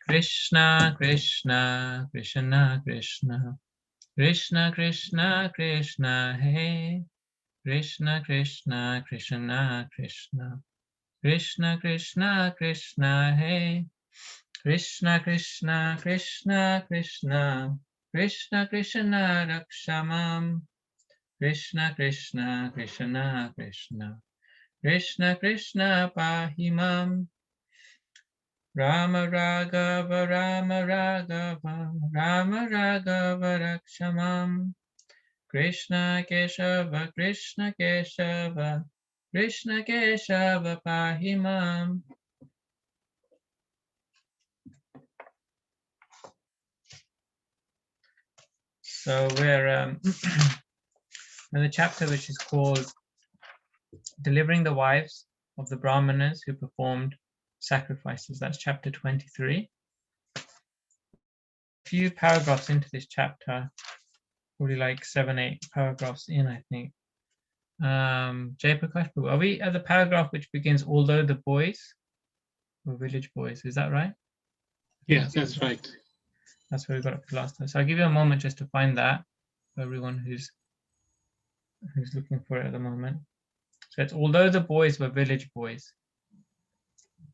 Krishna Krishna Krishna Krishna Krishna Krishna Krishna Hey Krishna Krishna Krishna Krishna Krishna Krishna Krishna Hey Krishna Krishna Krishna Krishna Krishna Krishna Rakshamam Krishna Krishna Krishna Krishna Krishna Krishna Pahimam Rama Raghava Rama Raghava Rama Raghava Rakshamam Krishna Keshava Krishna Keshava Krishna Keshava Pahimam. So we're in the chapter which is called Delivering the Wives of the Brahmanas who performed sacrifices. That's chapter 23. A few paragraphs into this chapter, probably like 7-8 paragraphs in, I think. Jay Prakash, are we at the paragraph which begins, although the boys were village boys? Is that right? Yeah, that's right. That's where we got up to last time. So I'll give you a moment just to find that for everyone who's looking for it at the moment. So it's although the boys were village boys.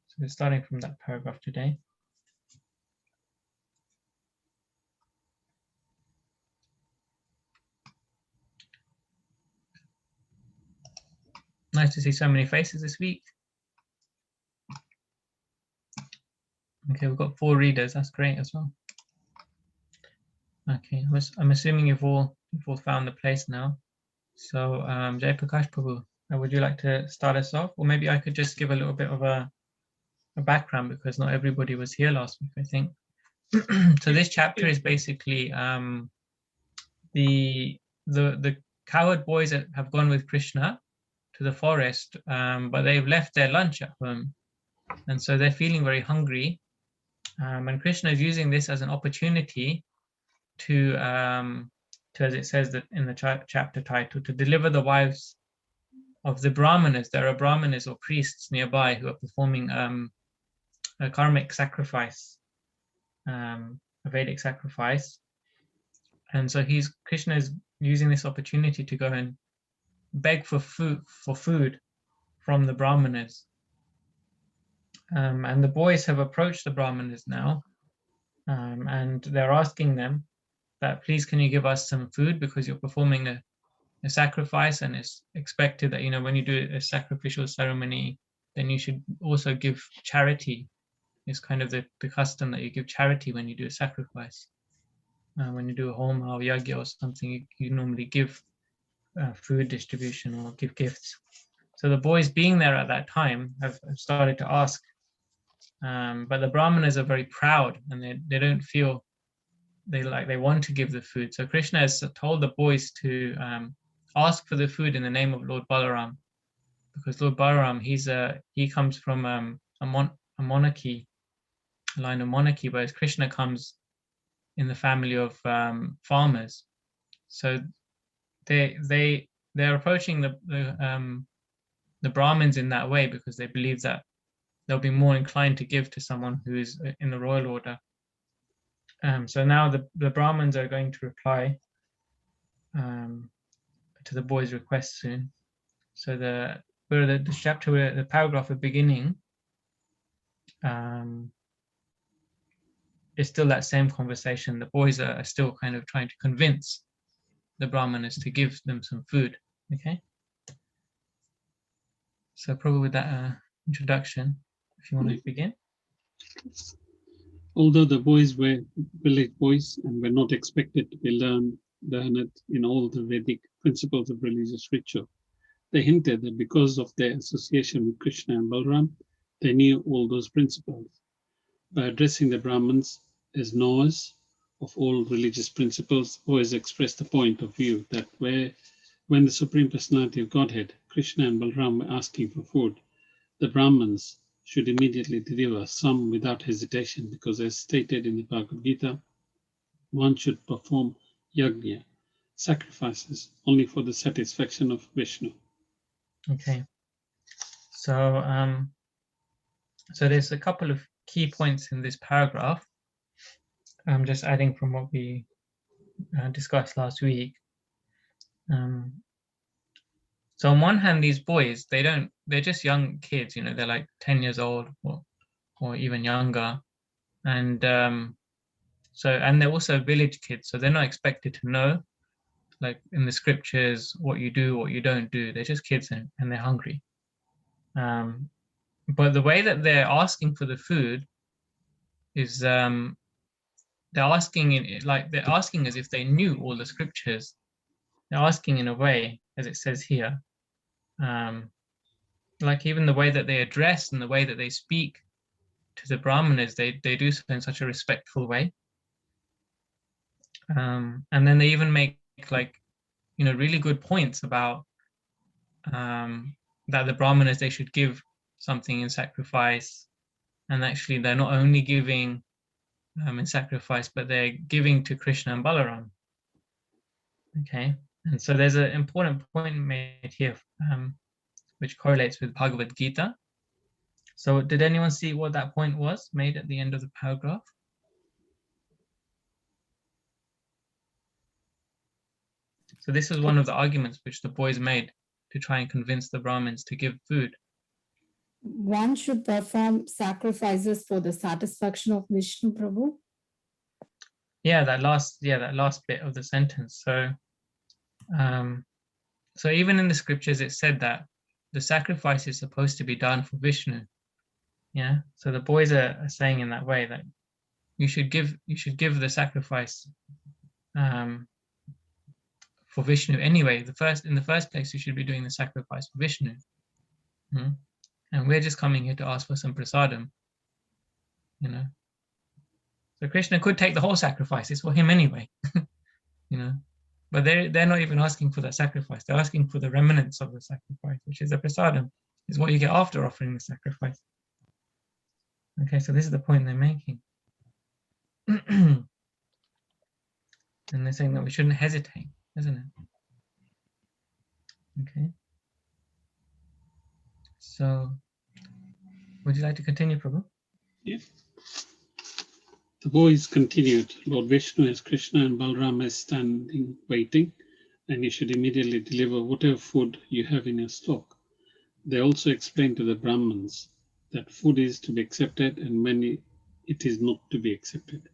So we're starting from that paragraph today. Nice to see so many faces this week. Okay, we've got 4 readers. That's great as well. Okay, I'm assuming you've all found the place now. So Jay Prakash Prabhu, would you like to start us off? Or maybe I could just give a little bit of a background because not everybody was here last week, I think. So this chapter is basically the cowherd boys that have gone with Krishna to the forest, but they've left their lunch at home. And so they're feeling very hungry. And Krishna is using this as an opportunity to as it says that in the chapter title, to deliver the wives of the Brahmanas. There are Brahmanas or priests nearby who are performing a karmic sacrifice, a Vedic sacrifice. And so Krishna is using this opportunity to go and beg for food from the Brahmanas. And the boys have approached the Brahmanas now, and they're asking them that, please, can you give us some food, because you're performing a sacrifice, and it's expected that, when you do a sacrificial ceremony, then you should also give charity. It's kind of the custom that you give charity when you do a sacrifice. When you do a homa or yagya or something, you normally give food distribution or give gifts. So the boys, being there at that time, have started to ask, but the Brahmanas are very proud, and they don't feel they want to give the food. So Krishna has told the boys to ask for the food in the name of Lord Balaram, because Lord Balaram, he comes from a monarchy, a line of monarchy, whereas Krishna comes in the family of farmers. So they're approaching the Brahmins in that way because they believe that they'll be more inclined to give to someone who is in the royal order. So now the Brahmins are going to reply to the boys' request soon. So the chapter, the paragraph at beginning, is still that same conversation. The boys are still kind of trying to convince the Brahmanas to give them some food. Okay. So probably with that introduction, if you want to begin. Although the boys were village boys and were not expected to be learned in all the Vedic principles of religious ritual, they hinted that because of their association with Krishna and Balaram, they knew all those principles. By addressing the Brahmins as knowers of all religious principles, boys expressed the point of view that when the Supreme Personality of Godhead, Krishna and Balaram, were asking for food, the Brahmins should immediately deliver some without hesitation, because as stated in the Bhagavad Gita, one should perform yajna, sacrifices, only for the satisfaction of Vishnu. Okay. So so there's a couple of key points in this paragraph. I'm just adding from what we discussed last week. So on one hand, these boys, they're just young kids, you know, they're like 10 years old or even younger. And and they're also village kids, so they're not expected to know, like in the scriptures, what you do, what you don't do. They're just kids and they're hungry. But the way that they're asking for the food is they're asking as if they knew all the scriptures. They're asking in a way, as it says here, like even the way that they address and the way that they speak to the brahmanas, they do so in such a respectful way. And then they even make like, you know, really good points about that the brahmanas, they should give something in sacrifice, and actually they're not only giving in sacrifice, but they're giving to Krishna and Balaram. Okay, and so there's an important point made here, which correlates with Bhagavad Gita. So did anyone see what that point was made at the end of the paragraph? So this is one of the arguments which the boys made to try and convince the Brahmins to give food. One should perform sacrifices for the satisfaction of Vishnu, Prabhu. Yeah, that last bit of the sentence. So so even in the scriptures it said that the sacrifice is supposed to be done for Vishnu. Yeah, so the boys are saying in that way that you should give the sacrifice for Vishnu anyway. In the first place, you should be doing the sacrifice for Vishnu. And we're just coming here to ask for some prasadam, you know. So Krishna could take the whole sacrifice, it's for him anyway. You know, but they're not even asking for that sacrifice. They're asking for the remnants of the sacrifice, which is a prasadam, is what you get after offering the sacrifice. Okay, so this is the point they're making. And they're saying that we shouldn't hesitate, isn't it? Okay. So would you like to continue, Prabhu? Yes. The boys continued, Lord Vishnu as Krishna and Balaram is standing waiting, and you should immediately deliver whatever food you have in your stock. They also explained to the Brahmins that food is to be accepted and when it is not to be accepted.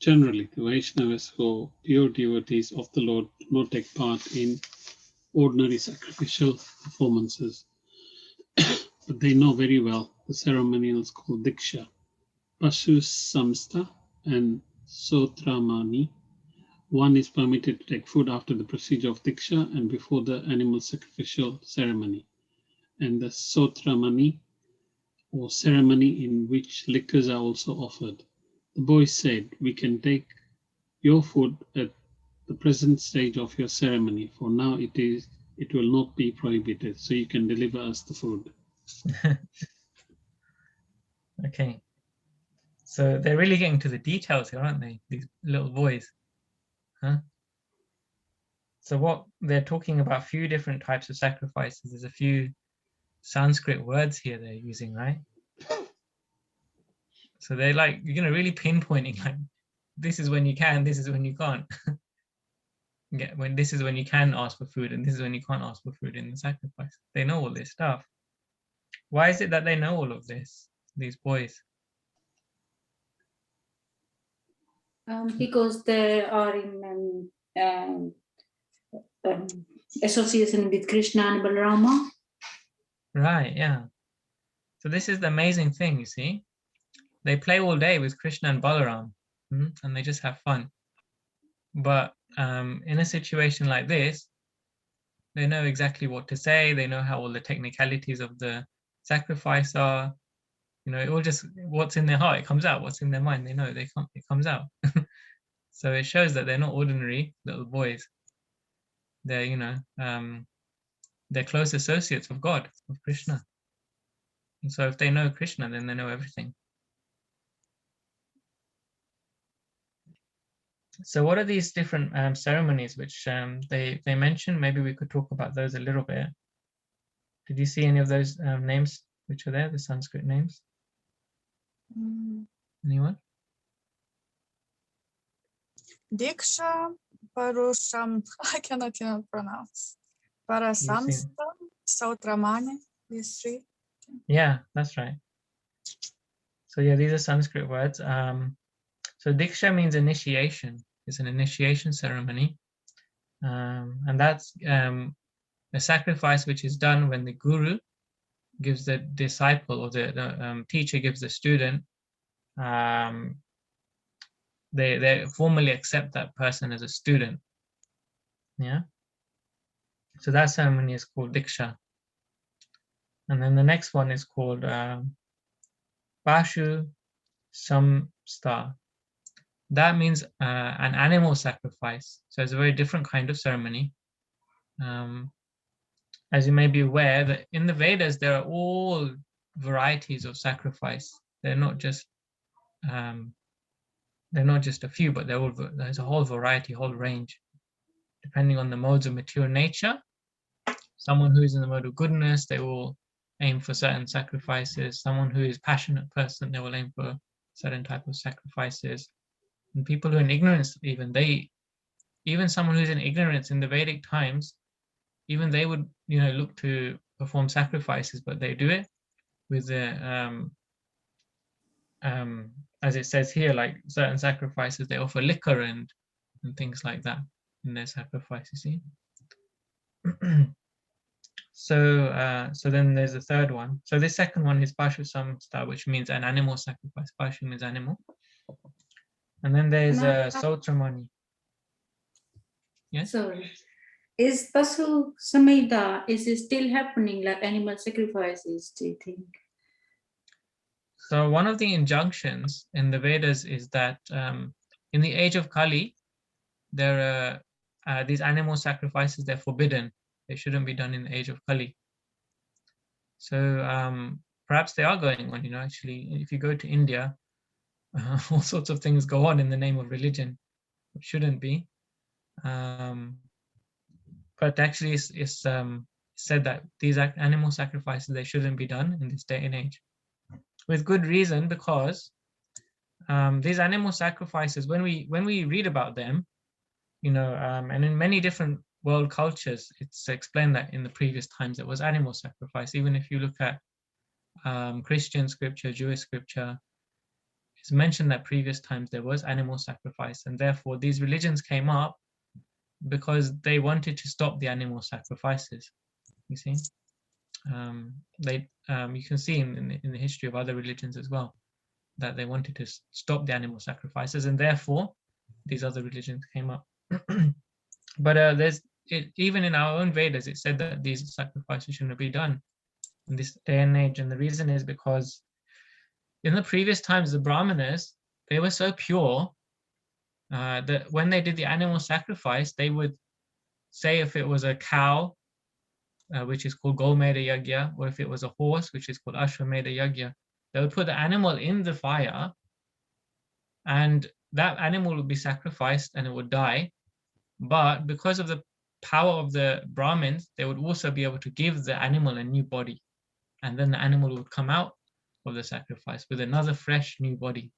Generally, the Vaishnavas, who pure devotees of the Lord, do not take part in ordinary sacrificial performances, but they know very well the ceremonials called Diksha, Pasu Samstha and Sotramani. One is permitted to take food after the procedure of Diksha and before the animal sacrificial ceremony. And the Sotramani, or ceremony in which liquors are also offered. The boy said, we can take your food at the present stage of your ceremony, for now it will not be prohibited, so you can deliver us the food. Okay. So they're really getting to the details here, aren't they? These little boys. Huh? So what they're talking about, a few different types of sacrifices. There's a few Sanskrit words here they're using, right? So they're like, you're gonna really pinpointing like, this is when you can, this is when you can't. When this is when you can ask for food, and this is when you can't ask for food in the sacrifice. They know all this stuff. Why is it that they know all of this, these boys? Because they are in association with Krishna and Balarama. Right, yeah. So this is the amazing thing, you see. They play all day with Krishna and Balaram, and they just have fun. But in a situation like this, they know exactly what to say. They know how all the technicalities of the sacrifice are. You know, it all just, what's in their heart, it comes out. What's in their mind, they know, it comes out. So it shows that they're not ordinary little boys. They're, you know, they're close associates of God, of Krishna. And so if they know Krishna, then they know everything. So what are these different ceremonies which they mention? Maybe we could talk about those a little bit. Did you see any of those names which are there, the Sanskrit names? Anyone? Diksha Parusham, I cannot even pronounce. Parasamsta, Sautramani, these three. Yeah, that's right. So yeah, these are Sanskrit words. So Diksha means initiation. It's an initiation ceremony. And that's a sacrifice which is done when the guru gives the disciple, or the teacher gives the student, they formally accept that person as a student. Yeah. So that ceremony is called Diksha. And then the next one is called Pashu Samsta. That means an animal sacrifice. So it's a very different kind of ceremony. As you may be aware, that in the Vedas there are all varieties of sacrifice. They're not just a few, but there's a whole variety, whole range, depending on the modes of material nature. Someone who is in the mode of goodness, they will aim for certain sacrifices. Someone who is a passionate person, they will aim for certain type of sacrifices. And people who are in ignorance, even someone who's in ignorance in the Vedic times, even they would, look to perform sacrifices, but they do it with the, as it says here, like certain sacrifices, they offer liquor and things like that in their sacrifices. See. So then there's a third one. So this second one is Pashu Samsta, which means an animal sacrifice. Pashu means animal. And then there's Sautramani. Yes? Sorry. Is Pasu Samhita, is it still happening like animal sacrifices, do you think? So one of the injunctions in the Vedas is that in the age of Kali, there are these animal sacrifices, they're forbidden. They shouldn't be done in the age of Kali. So perhaps they are going on, actually, if you go to India, all sorts of things go on in the name of religion. It shouldn't be. But actually it's said that these animal sacrifices, they shouldn't be done in this day and age. With good reason, because these animal sacrifices, when we read about them, and in many different world cultures, it's explained that in the previous times there was animal sacrifice. Even if you look at Christian scripture, Jewish scripture, it's mentioned that previous times there was animal sacrifice, and therefore these religions came up because they wanted to stop the animal sacrifices. You see, you can see in the history of other religions as well that they wanted to stop the animal sacrifices, and therefore these other religions came up. But even in our own Vedas, it said that these sacrifices shouldn't be done in this day and age, and the reason is because in the previous times, the Brahmanas, they were so pure that when they did the animal sacrifice, they would say if it was a cow, which is called Golmeda Yagya, or if it was a horse, which is called Ashwamedha Yagya, they would put the animal in the fire, and that animal would be sacrificed and it would die. But because of the power of the Brahmins, they would also be able to give the animal a new body, and then the animal would come out of the sacrifice with another fresh new body.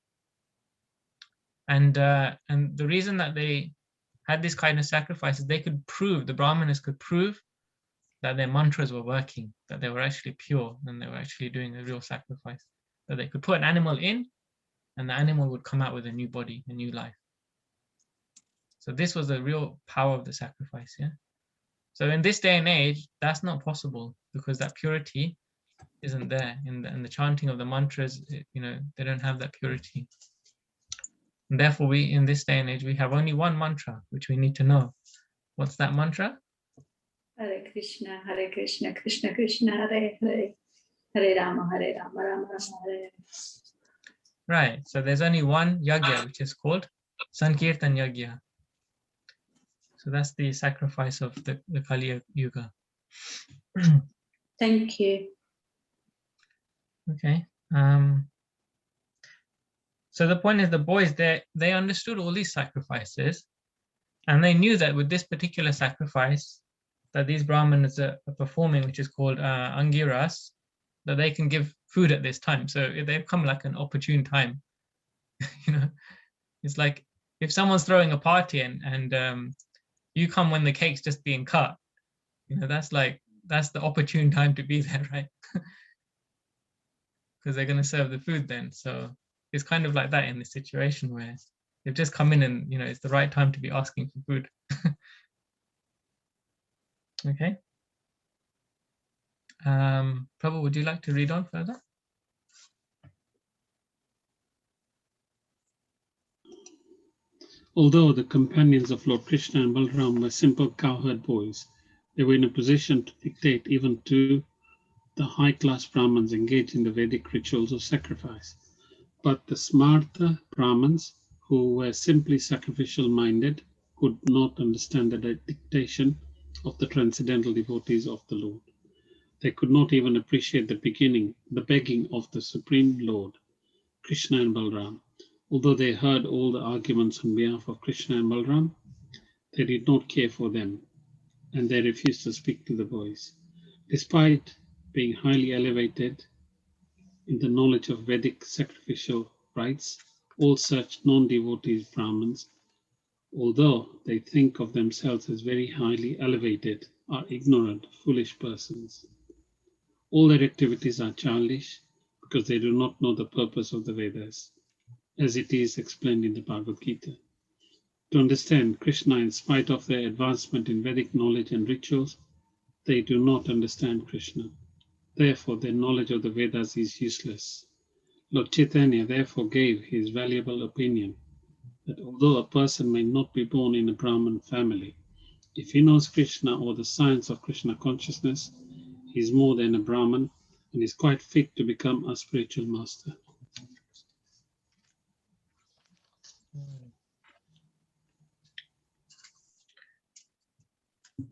And the reason that they had this kind of sacrifices, the Brahmanas could prove that their mantras were working, that they were actually pure, and they were actually doing a real sacrifice. That they could put an animal in, and the animal would come out with a new body, a new life. So this was the real power of the sacrifice, yeah? So in this day and age, that's not possible, because that purity isn't there. In the chanting of the mantras, they don't have that purity. And therefore, in this day and age, we have only one mantra, which we need to know. What's that mantra? Hare Krishna, Krishna Krishna, Hare Hare, Hare Rama, Rama Rama, Hare. Right. So there's only one yagya, which is called Sankirtan Yagya. So that's the sacrifice of the Kali Yuga. Thank you. Okay. So the point is, the boys, they understood all these sacrifices, and they knew that with this particular sacrifice that these Brahmanas are performing, which is called Angiras, that they can give food at this time. So they've come like an opportune time. You know, it's like if someone's throwing a party and you come when the cake's just being cut, you know, that's the opportune time to be there, right? Because they're going to serve the food then. So it's kind of like that in this situation where they've just come in and, you know, it's the right time to be asking for food. Okay. Prabhu, would you like to read on further? Although the companions of Lord Krishna and Balram were simple cowherd boys, they were in a position to dictate even to the high-class Brahmins engaged in the Vedic rituals of sacrifice. But the smarta Brahmins, who were simply sacrificial-minded, could not understand the dictation of the transcendental devotees of the Lord. They could not even appreciate the begging of the Supreme Lord, Krishna and Balram. Although they heard all the arguments on behalf of Krishna and Balram, they did not care for them, and they refused to speak to the boys. Despite being highly elevated in the knowledge of Vedic sacrificial rites, all such non-devotees Brahmins, although they think of themselves as very highly elevated, are ignorant, foolish persons. All their activities are childish because they do not know the purpose of the Vedas, as it is explained in the Bhagavad Gita. To understand Krishna, in spite of their advancement in Vedic knowledge and rituals, they do not understand Krishna. Therefore, their knowledge of the Vedas is useless. Lord Chaitanya therefore gave his valuable opinion that although a person may not be born in a Brahmin family, if he knows Krishna or the science of Krishna consciousness, he is more than a Brahmin and is quite fit to become a spiritual master.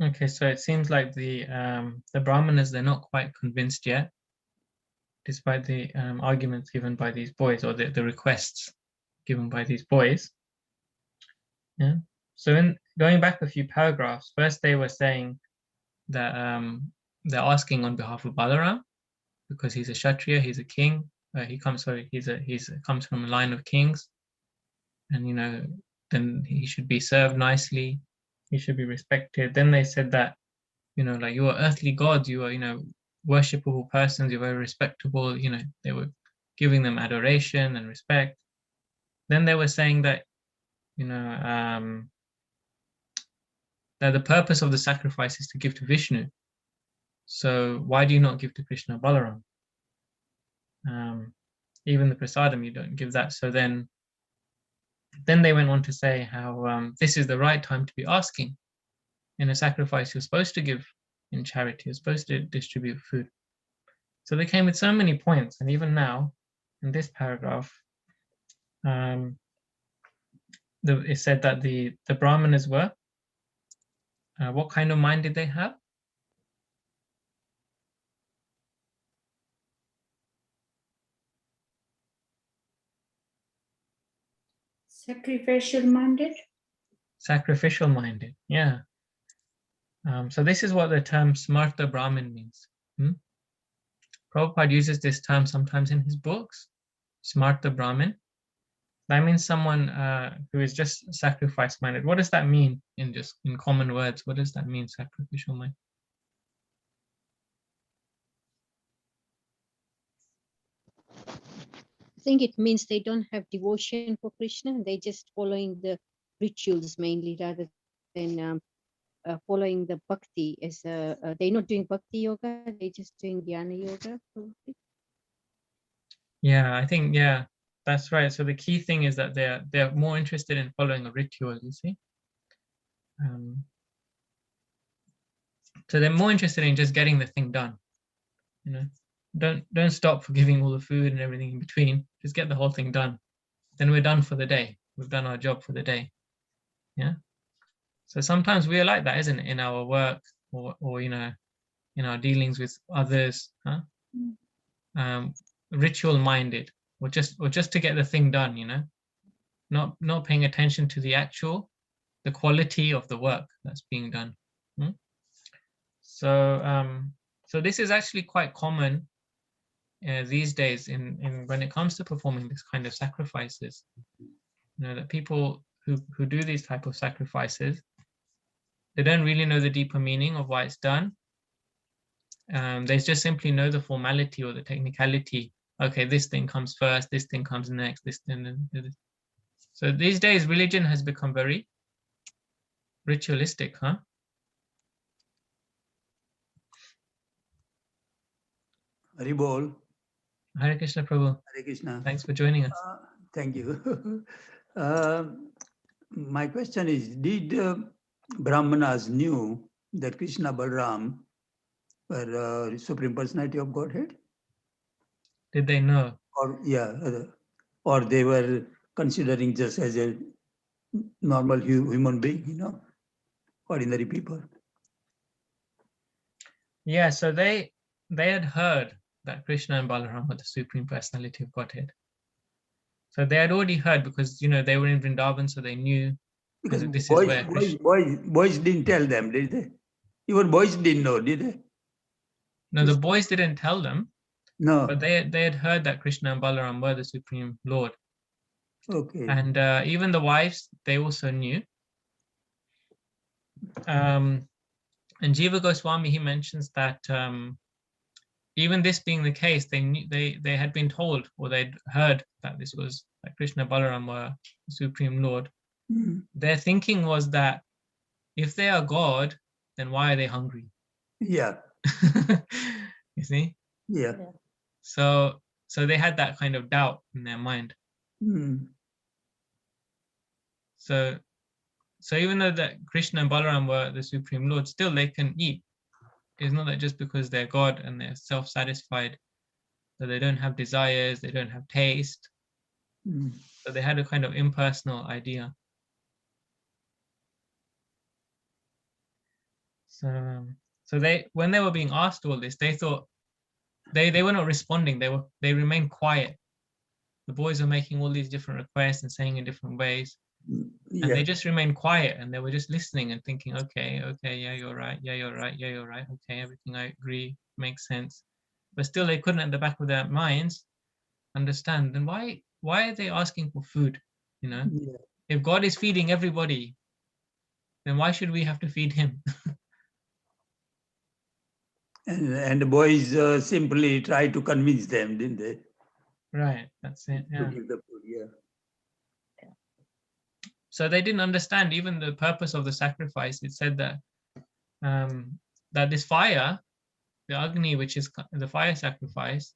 Okay, so it seems like the Brahmanas, they're not quite convinced yet, despite the arguments given by these boys, or the requests given by these boys. Yeah. So in going back a few paragraphs, first they were saying that they're asking on behalf of Balaram because he's a Kshatriya, he's a king. He comes from a line of kings, and you know, then he should be served nicely. He should be respected. Then they said that, you know, like, you are earthly gods, you are, you know, worshipable persons, you're very respectable. You know, they were giving them adoration and respect. Then they were saying that, you know, that the purpose of the sacrifice is to give to Vishnu. So why do you not give to Krishna Balaram? Even the prasadam, you don't give that. So then they went on to say how this is the right time to be asking. In a sacrifice, you're supposed to give in charity, you're supposed to distribute food. So they came with so many points, and even now, in this paragraph, it said that the Brahmanas were, what kind of mind did they have? Sacrificial minded. Sacrificial minded, yeah. So this is what the term Smarta Brahmin means. Prabhupada uses this term sometimes in his books, Smarta Brahmin. That means someone who is just sacrifice minded. What does that mean in common words? What does that mean, sacrificial mind? I think it means they don't have devotion for Krishna. They just following the rituals mainly rather than following the bhakti. They're not doing bhakti yoga. They're just doing dhyana yoga. Probably. Yeah, I think, yeah, that's right. So the key thing is that they're more interested in following a ritual, you see. So they're more interested in just getting the thing done. You know, don't stop for giving all the food and everything in between. Just get the whole thing done. Then we're done for the day. We've done our job for the day. Yeah. So sometimes we are like that, isn't it, in our work or you know, in our dealings with others, huh? Ritual minded, or just to get the thing done, you know, not paying attention to the quality of the work that's being done. So so this is actually quite common these days in when it comes to performing this kind of sacrifices, that people who do these type of sacrifices, they don't really know the deeper meaning of why it's done. They just simply know the formality or the technicality. Okay, this thing comes first, this thing comes next, this thing. So these days, religion has become very ritualistic, huh? Hari Bol. Hare Krishna, Prabhu. Hare Krishna. Thanks for joining us. Thank you. My question is, did Brahmanas knew that Krishna Balram were Supreme Personality of Godhead? Did they know? Or or they were considering just as a normal human being, ordinary people? Yeah, so they had heard that Krishna and Balaram were the Supreme Personality of Godhead. So they had already heard because they were in Vrindavan, so they knew Because that this is where Krishna. Boys didn't tell them, did they? Even boys didn't know, did they? No, the boys didn't tell them. No. But they had heard that Krishna and Balaram were the Supreme Lord. Okay. And even the wives, they also knew. And Jiva Goswami, he mentions that even this being the case, they knew, they had been told, or they'd heard that this was that Krishna and Balaram were the Supreme Lord. Mm-hmm. Their thinking was that if they are God, then why are they hungry? Yeah. You see? Yeah. So they had that kind of doubt in their mind. Mm. So even though that Krishna and Balaram were the Supreme Lord, still they can eat. It's not that just because they're God and they're self-satisfied, that they don't have desires, they don't have taste. Mm. So they had a kind of impersonal idea. So they, when they were being asked all this, they thought they were not responding. They remained quiet. The boys were making all these different requests and saying in different ways. Yeah. And they just remained quiet and they were just listening and thinking, okay, yeah, you're right. Yeah, you're right. Yeah, you're right. Okay, everything I agree makes sense. But still they couldn't at the back of their minds understand. Then why are they asking for food? Yeah. If God is feeding everybody, then why should we have to feed him? And the boys simply tried to convince them, didn't they? Right, that's it. Yeah. To give the food, yeah. So they didn't understand even the purpose of the sacrifice. It said that that this fire, the Agni, which is the fire sacrifice,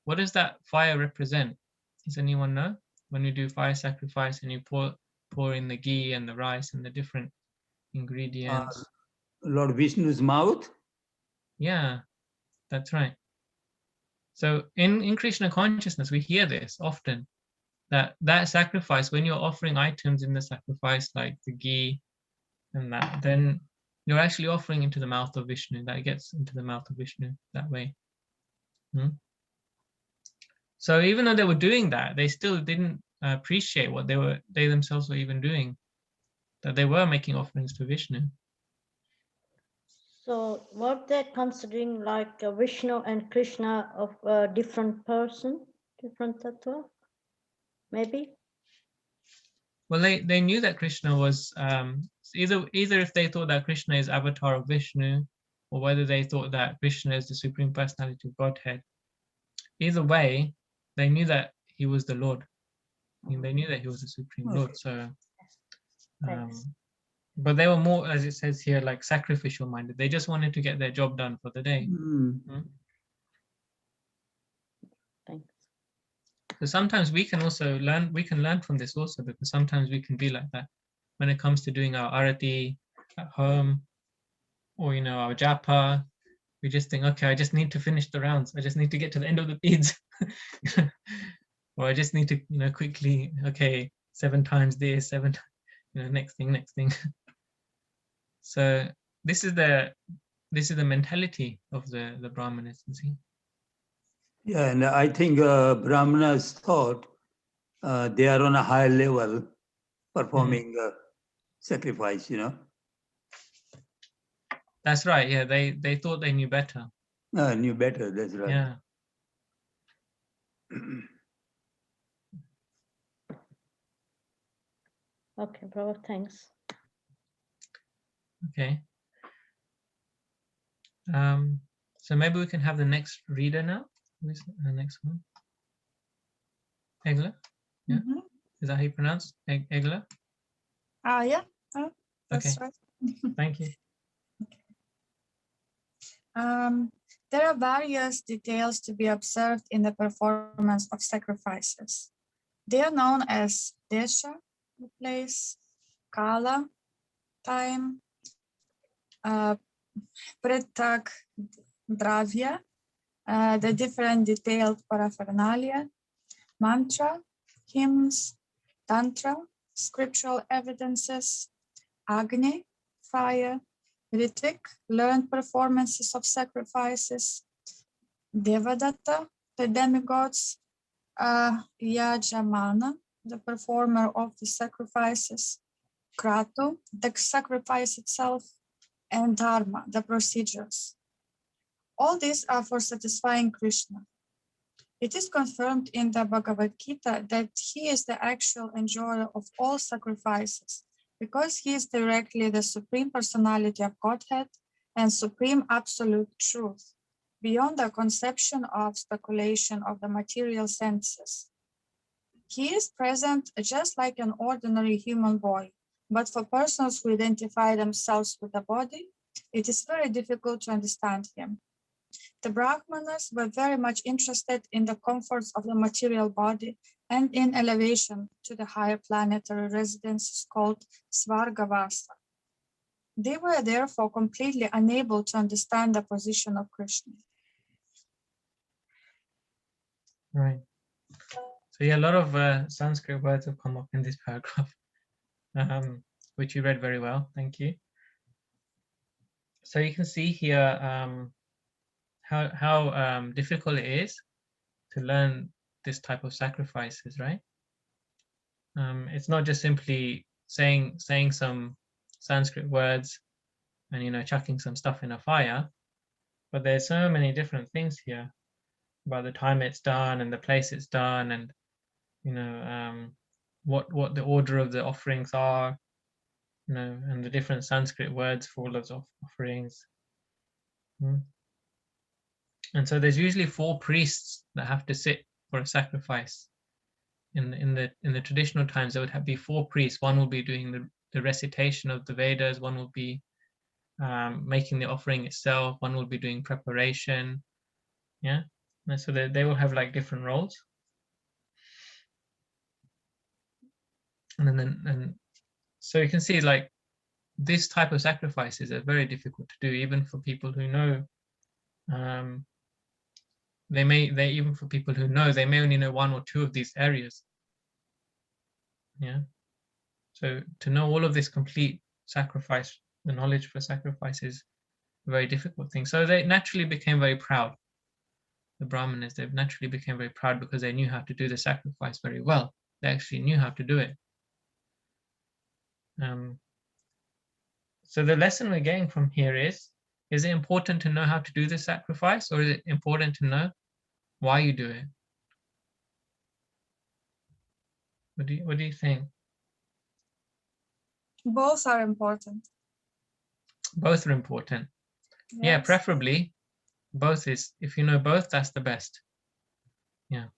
what does that fire represent? Does anyone know? When you do fire sacrifice and you pour in the ghee and the rice and the different ingredients. Lord Vishnu's mouth? Yeah, that's right. So in Krishna consciousness, we hear this often, that sacrifice, when you're offering items in the sacrifice, like the ghee and that, then you're actually offering into the mouth of Vishnu. That gets into the mouth of Vishnu that way. So even though they were doing that, they still didn't appreciate what they themselves were even doing, that they were making offerings to Vishnu. So were they considering like Vishnu and Krishna of a different person, different tattva? Maybe? Well, they knew that Krishna was either if they thought that Krishna is avatar of Vishnu, or whether they thought that Krishna is the Supreme Personality of Godhead. Either way, they knew that he was the Lord. And they knew that he was the Supreme Lord. So, but they were more, as it says here, like sacrificial minded. They just wanted to get their job done for the day. Thanks. So sometimes we can also learn from this also, because sometimes we can be like that when it comes to doing our arati at home, or our japa. We just think, okay, I just need to finish the rounds. I just need to get to the end of the beads. Or I just need to, quickly, okay, 7 times this, 7 times, next thing. So this is the mentality of the Brahmanas, you see. Yeah, and I think Brahmanas thought they are on a higher level performing sacrifice, That's right. Yeah, they thought they knew better. Knew better. That's right. Yeah. Okay, Prabhu, thanks. Okay. So maybe we can have the next reader now. Who's the next one? Egla? Yeah. Mhm. Is that how you pronounce Egla? Yeah, that's Okay. right. Thank you. There are various details to be observed in the performance of sacrifices. They are known as desha, the place, kala, time, pritak, dravya, the different detailed paraphernalia, mantra, hymns, tantra, scriptural evidences, agni, fire, ritvik, learned performances of sacrifices, devadatta, the demigods, yajamana, the performer of the sacrifices, kratu, the sacrifice itself, and dharma, the procedures. All these are for satisfying Krishna. It is confirmed in the Bhagavad Gita that he is the actual enjoyer of all sacrifices, because he is directly the Supreme Personality of Godhead and Supreme Absolute Truth, beyond the conception of speculation of the material senses. He is present just like an ordinary human boy, but for persons who identify themselves with the body, it is very difficult to understand him. The Brahmanas were very much interested in the comforts of the material body and in elevation to the higher planetary residences called Svargavasa. They were therefore completely unable to understand the position of Krishna. Right. So yeah, a lot of Sanskrit words have come up in this paragraph, which you read very well. Thank you. So you can see here how difficult it is to learn this type of sacrifices, right? It's not just simply saying some Sanskrit words and chucking some stuff in a fire, but there's so many different things here about the time it's done and the place it's done, and what the order of the offerings are, and the different Sanskrit words for all those offerings. And so there's usually 4 priests that have to sit for a sacrifice. In the traditional times, there would be 4 priests. One will be doing the recitation of the Vedas. One will be making the offering itself. One will be doing preparation. Yeah, and so they will have like different roles. And so you can see like this type of sacrifices are very difficult to do, even for people who know. Even for people who know, they may only know 1 or 2 of these areas. Yeah. So to know all of this complete sacrifice, the knowledge for sacrifice is a very difficult thing. So they naturally became very proud. The Brahmanas, they naturally became very proud because they knew how to do the sacrifice very well. They actually knew how to do it. So the lesson we're getting from here is it important to know how to do the sacrifice, or is it important to know why you do it? What do you think? Both are important. Both are important. Yes. Yeah, preferably both is, if you know both, that's the best. Yeah.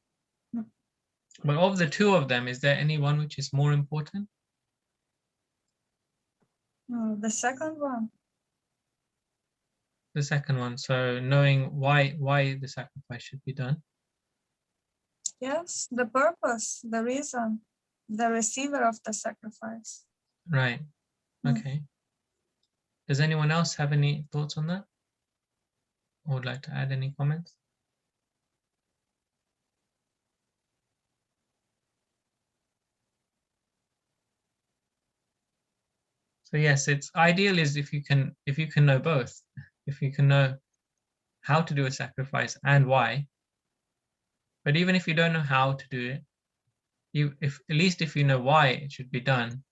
But of the 2 of them, is there any one which is more important? The second one. The second one. So knowing why the sacrifice should be done. Yes, the purpose, the reason, the receiver of the sacrifice. Right. Okay. Does anyone else have any thoughts on that? Or would like to add any comments? So yes, it's ideal is if you can know both, if you can know how to do a sacrifice and why. But even if you don't know how to do it, at least if you know why it should be done,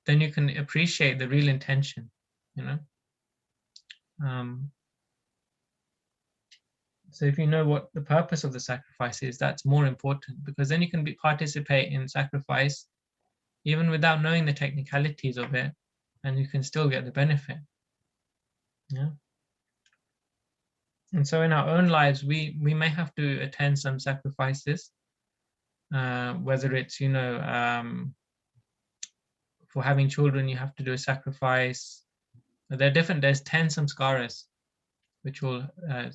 then you can appreciate the real intention, So if you know what the purpose of the sacrifice is, that's more important, because then you can participate in sacrifice even without knowing the technicalities of it, and you can still get the benefit. Yeah. And so in our own lives, we may have to attend some sacrifices, whether it's, for having children, you have to do a sacrifice. There are different, there's 10 samskaras, which will,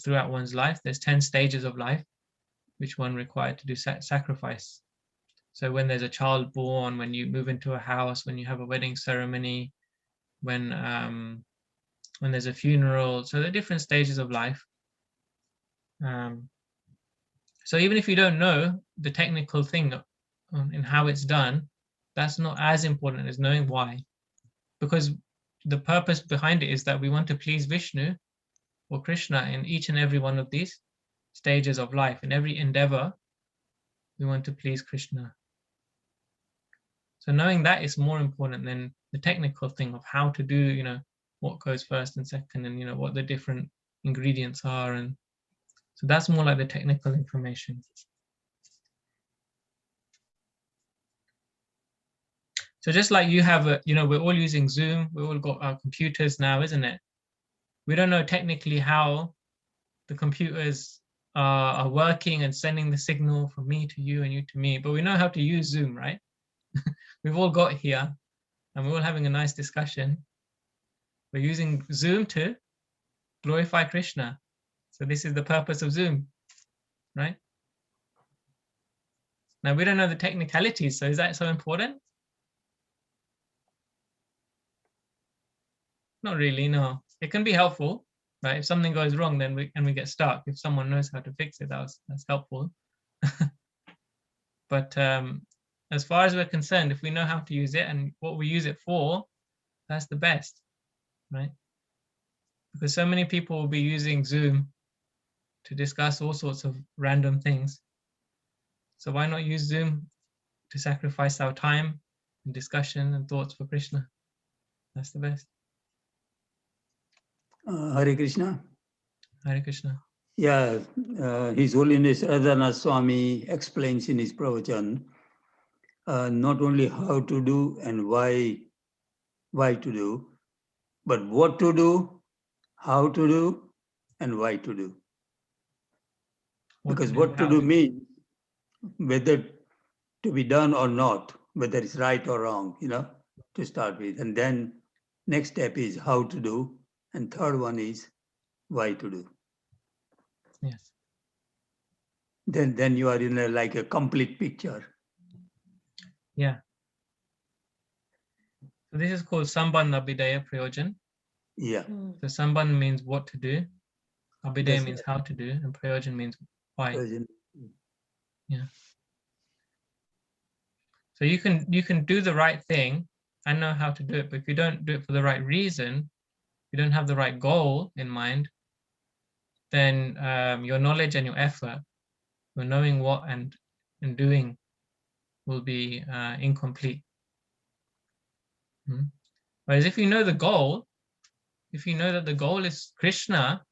throughout one's life, there's 10 stages of life, which one required to do sacrifice. So when there's a child born, when you move into a house, when you have a wedding ceremony, when there's a funeral, so there are different stages of life. So even if you don't know the technical thing in how it's done, that's not as important as knowing why. Because the purpose behind it is that we want to please Vishnu or Krishna in each and every one of these stages of life. In every endeavor, we want to please Krishna. So knowing that is more important than the technical thing of how to do, what goes first and second, and what the different ingredients are. And so that's more like the technical information. So just like you have we're all using Zoom, we all got our computers now, isn't it? We don't know technically how the computers are working and sending the signal from me to you and you to me, but we know how to use Zoom, right? We've all got here and we're all having a nice discussion. We're using Zoom to glorify Krishna. So this is the purpose of Zoom, right? Now we don't know the technicalities, so is that so important? Not really, no. It can be helpful, right? If something goes wrong, then we get stuck. If someone knows how to fix it, that's helpful. But as far as we're concerned, if we know how to use it and what we use it for, that's the best, right? Because so many people will be using Zoom to discuss all sorts of random things. So why not use Zoom to sacrifice our time and discussion and thoughts for Krishna? That's the best. Hare Krishna. Hare Krishna. Yeah, His Holiness Radhanath Swami explains in his pravachan not only how to do and why to do, but what to do, how to do, and why to do. Because what to do means whether to be done or not, whether it's right or wrong, to start with. And then next step is how to do. And third one is why to do. Yes. Then you are in like a complete picture. Yeah. So this is called Sambandha Abhidaya Prayojan. Yeah. So Sambandha means what to do. Abhidaya That's means right. how to do, and Prayojan means why. Prayojan. Yeah. So you can do the right thing and know how to do it, but if you don't do it for the right reason, you don't have the right goal in mind, then your knowledge and your effort, your knowing what and doing will be incomplete. Whereas if you know the goal, if you know that the goal is Krishna,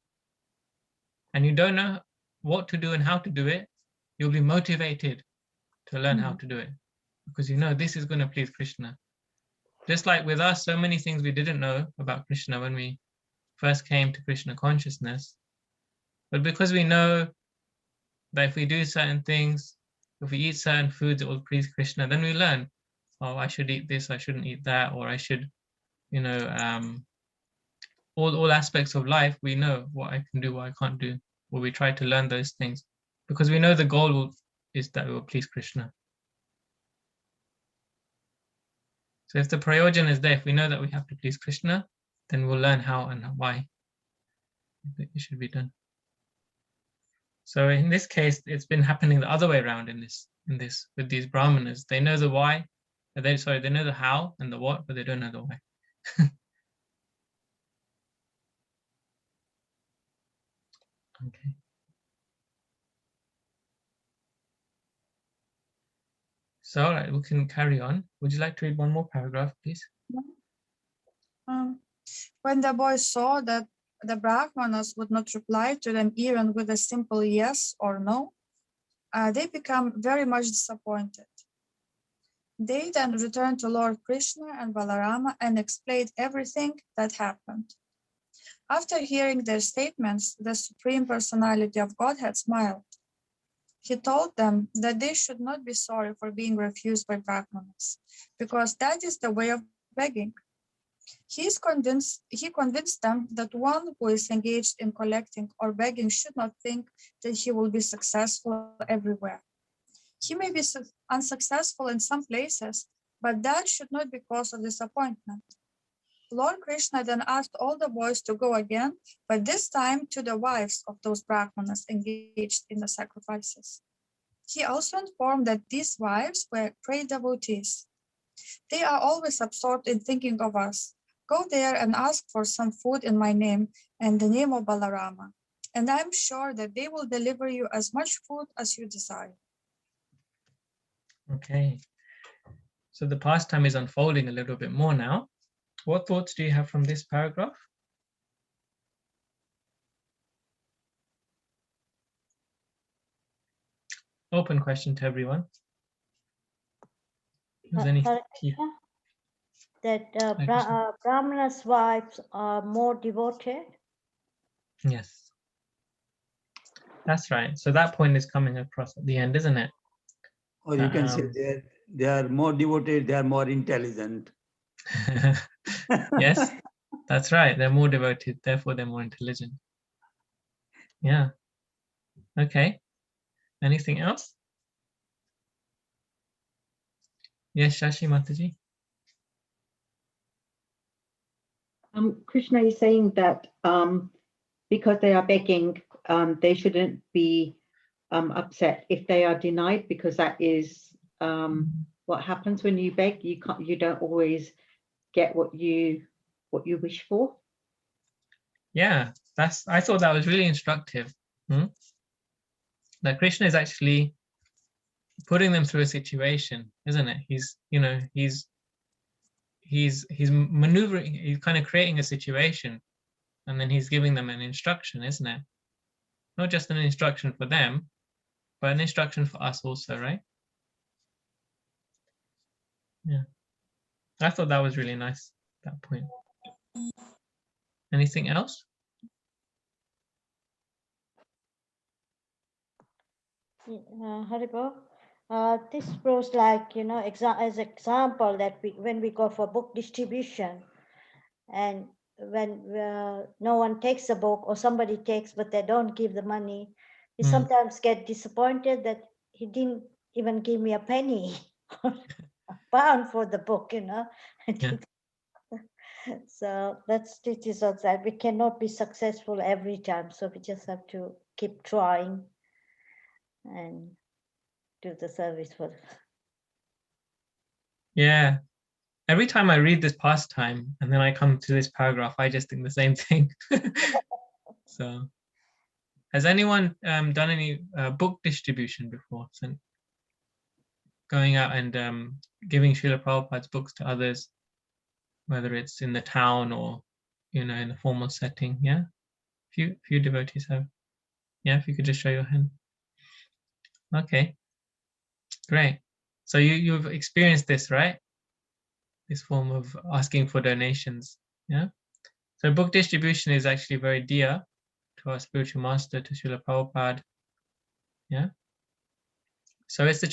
and you don't know what to do and how to do it, you'll be motivated to learn how to do it, because you know this is going to please Krishna. Just like with us, so many things we didn't know about Krishna when we first came to Krishna consciousness. But because we know that if we do certain things, if we eat certain foods, it will please Krishna, then we learn, oh, I should eat this, I shouldn't eat that, or I should, all aspects of life, we know what I can do, what I can't do, or we try to learn those things because we know the goal is that it will please Krishna. So if the prayojan is there, if we know that we have to please Krishna, then we'll learn how and why it should be done. So in this case, it's been happening the other way around in this with these brahmanas. They know the why, they know the how and the what, but they don't know the why. Okay. So all right, we can carry on. Would you like to read one more paragraph, please? When the boy saw that the Brahmanas would not reply to them even with a simple yes or no, they become very much disappointed. They then returned to Lord Krishna and Balarama and explained everything that happened. After hearing their statements, the Supreme Personality of Godhead smiled. He told them that they should not be sorry for being refused by Brahmanas, because that is the way of begging. He convinced them that one who is engaged in collecting or begging should not think that he will be successful everywhere. He may be unsuccessful in some places, but that should not be cause of disappointment. Lord Krishna then asked all the boys to go again, but this time to the wives of those Brahmanas engaged in the sacrifices. He also informed that these wives were great devotees. They are always absorbed in thinking of us. Go there and ask for some food in my name and the name of Balarama, and I am sure that they will deliver you as much food as you desire. Okay. So the pastime is unfolding a little bit more now. What thoughts do you have from this paragraph? Open question to everyone. Is any? Hare Krishna, that Brahmana's wives are more devoted. Yes, that's right. So that point is coming across at the end, isn't it? Or you can say they are more devoted, they are more intelligent. Yes, that's right. They're more devoted, therefore they're more intelligent. Yeah. Okay. Anything else? Yes, Shashi Mataji. Krishna is saying that because they are begging, they shouldn't be upset if they are denied, because that is what happens when you beg. You don't always get what you wish for. Yeah, I thought that was really instructive. That Krishna is actually putting them through a situation, isn't it? He's maneuvering, he's kind of creating a situation, and then he's giving them an instruction, isn't it? Not just an instruction for them, but an instruction for us also, right? Yeah. I thought that was really nice, that point. Anything else? Haribo, this proves, like, as example that when we go for book distribution, and when no one takes a book, or somebody takes but they don't give the money, we sometimes get disappointed that he didn't even give me a penny or a pound for the book, Yeah. So that's teaches us that we cannot be successful every time, so we just have to keep trying and do the service for them. Yeah. Every time I read this pastime and then I come to this paragraph, I just think the same thing. So, has anyone done any book distribution before? So going out and giving Srila Prabhupada's books to others, whether it's in the town or in a formal setting? Yeah, few devotees have. Yeah, if you could just show your hand. Okay, great. So you've experienced this, right? This form of asking for donations. Yeah. So book distribution is actually very dear to our spiritual master, to Srila Prabhupada. Yeah. So it's a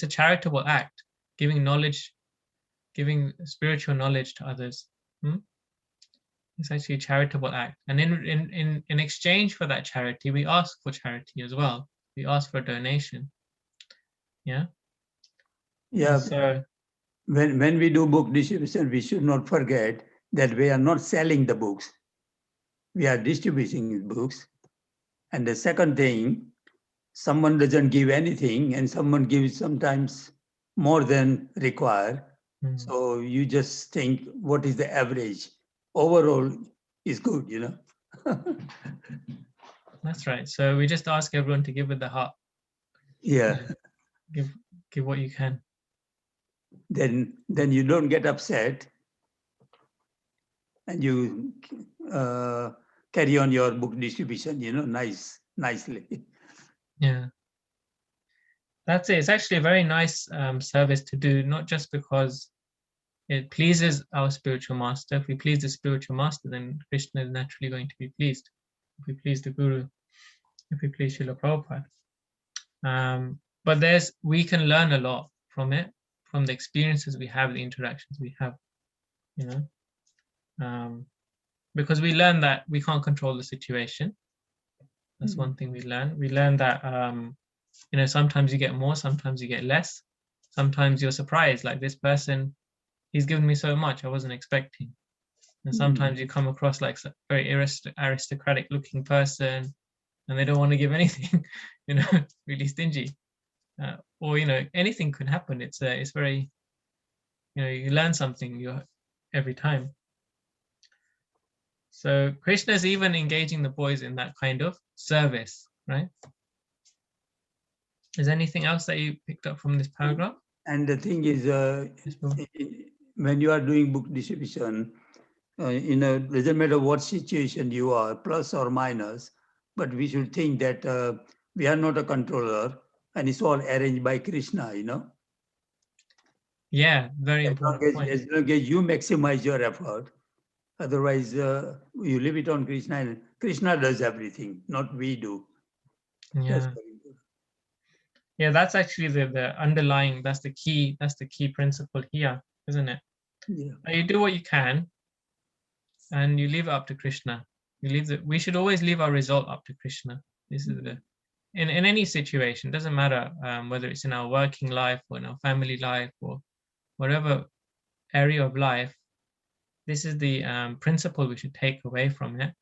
charitable act, giving knowledge, giving spiritual knowledge to others. It's actually a charitable act, and in exchange for that charity, we ask for charity as well. We ask for a donation. Yeah. Yeah. So when we do book distribution, we should not forget that we are not selling the books. We are distributing books. And the second thing, someone doesn't give anything and someone gives sometimes more than required. So you just think, what is the average? Overall is good, That's right. So we just ask everyone to give with the heart. Yeah. Give what you can. Then you don't get upset, and you carry on your book distribution, nicely. Yeah. That's it. It's actually a very nice service to do, not just because it pleases our spiritual master. If we please the spiritual master, then Krishna is naturally going to be pleased. If we please the Guru, if we please Srila Prabhupada. But we can learn a lot from it, from the experiences we have, the interactions we have, because we learn that we can't control the situation. That's one thing we learn. We learn that, sometimes you get more, sometimes you get less. Sometimes you're surprised, like this person, he's given me so much I wasn't expecting. And sometimes you come across like a very aristocratic looking person and they don't want to give anything, really stingy. Or anything could happen. It's very, you learn something every time. So Krishna is even engaging the boys in that kind of service, right? Is there anything else that you picked up from this paragraph? And the thing is, when you are doing book distribution, doesn't matter what situation you are, plus or minus, but we should think that we are not a controller and it's all arranged by Krishna, Yeah, very important point. As long as you maximize your effort, otherwise you leave it on Krishna, and Krishna does everything, not we do. Yeah. That's very good. Yeah, that's actually the underlying, that's the key principle here, isn't it? Yeah. You do what you can and you leave it up to Krishna. We should always leave our result up to Krishna. This is in any situation, doesn't matter whether it's in our working life or in our family life or whatever area of life. This is the principle we should take away from it,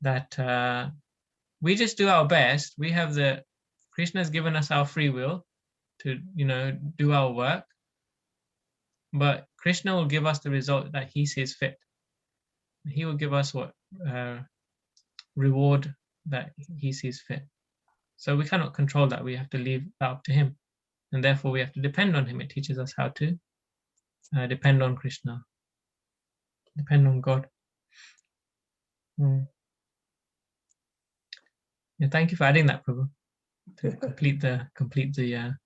that we just do our best. Krishna has given us our free will to, do our work, but Krishna will give us the result that he sees fit. He will give us what reward that he sees fit. So we cannot control that. We have to leave that up to him, and therefore we have to depend on him. It teaches us how to depend on Krishna, depend on God. Yeah, thank you for adding that, Prabhu, to complete the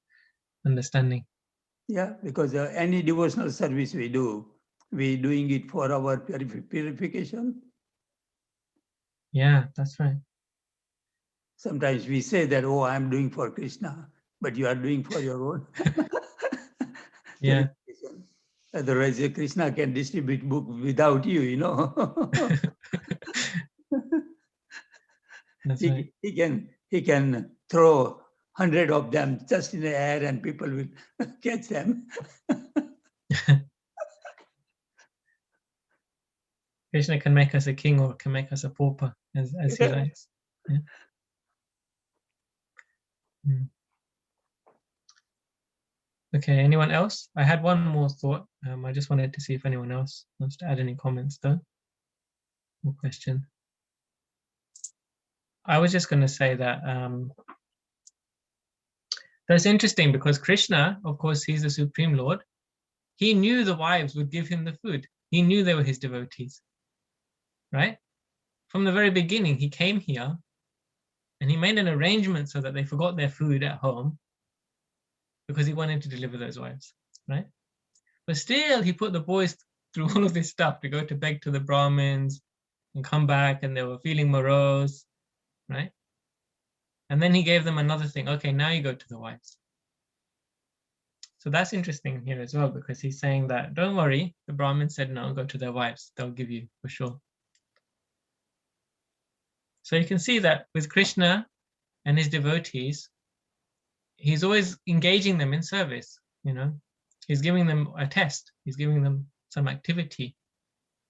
understanding. Yeah, because any devotional service we do, we're doing it for our purification. Yeah, that's right. Sometimes we say that, oh, I'm doing for Krishna, but you are doing for your own. Yeah. Otherwise, Krishna can distribute book without you, That's right. He can throw 100 of them just in the air and people will catch them. Krishna can make us a king or can make us a pauper as he likes. Yeah. Okay, anyone else? I had one more thought. I just wanted to see if anyone else wants to add any comments though, or question. I was just going to say that that's interesting because Krishna, of course, he's the Supreme Lord. He knew the wives would give him the food. He knew they were his devotees, right? From the very beginning, he came here and he made an arrangement so that they forgot their food at home because he wanted to deliver those wives, right? But still, he put the boys through all of this stuff to go to beg to the Brahmins and come back, and they were feeling morose, right? And then he gave them another thing. Okay, now you go to the wives. So that's interesting here as well, because he's saying that, don't worry, the Brahmin said, no, go to their wives. They'll give you for sure. So you can see that with Krishna and his devotees, he's always engaging them in service, He's giving them a test. He's giving them some activity,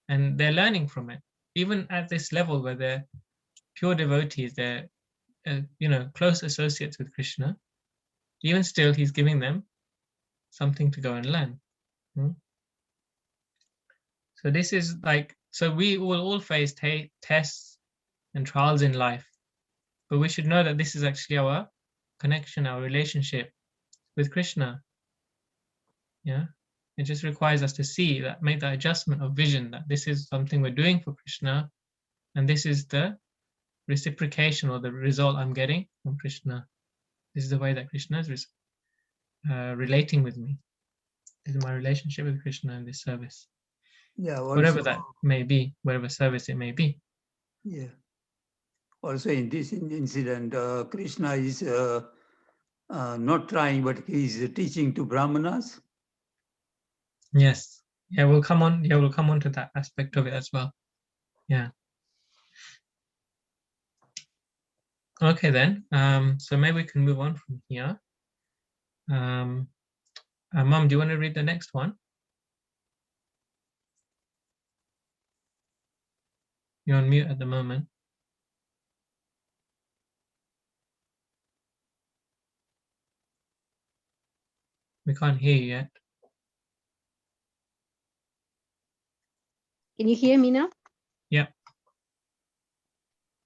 and they're learning from it. Even at this level where they're pure devotees, they're, close associates with Krishna, even still, he's giving them something to go and learn. So this is so we will all face tests and trials in life, but we should know that this is actually our connection, our relationship with Krishna. Yeah, it just requires us to see that, make that adjustment of vision that this is something we're doing for Krishna, And this is the reciprocation or the result I'm getting from Krishna. This is the way that Krishna is relating with me. This is my relationship with Krishna in this service. Yeah, Whatever also, that may be, whatever service it may be. yeah. Also in this incident, Krishna is not trying, but he is teaching to Brahmanas. Yes. Yeah, we'll come on. Yeah, we'll come on to that aspect of it as well. Yeah. Okay then. So maybe we can move on from here. Mom, do you want to read the next one? You're on mute at the moment. We can't hear you yet. Can you hear me now? Yeah.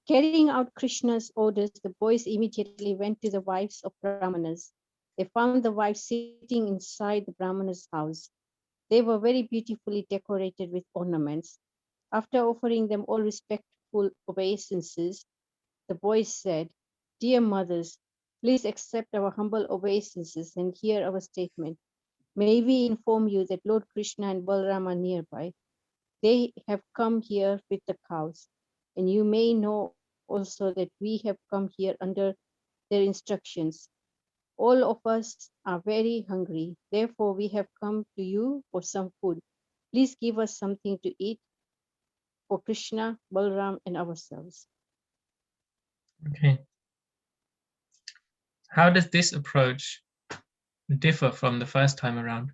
Carrying out Krishna's orders, the boys immediately went to the wives of Brahmanas. They found the wives sitting inside the Brahmana's house. They were very beautifully decorated with ornaments. After offering them all respectful obeisances, the boys said, "Dear mothers, please accept our humble obeisances and hear our statement. May we inform you that Lord Krishna and Balaram are nearby. They have come here with the cows, and you may know also that we have come here under their instructions. All of us are very hungry. Therefore, we have come to you for some food. Please give us something to eat for Krishna, Balaram, and ourselves." Okay. How does this approach differ from the first time around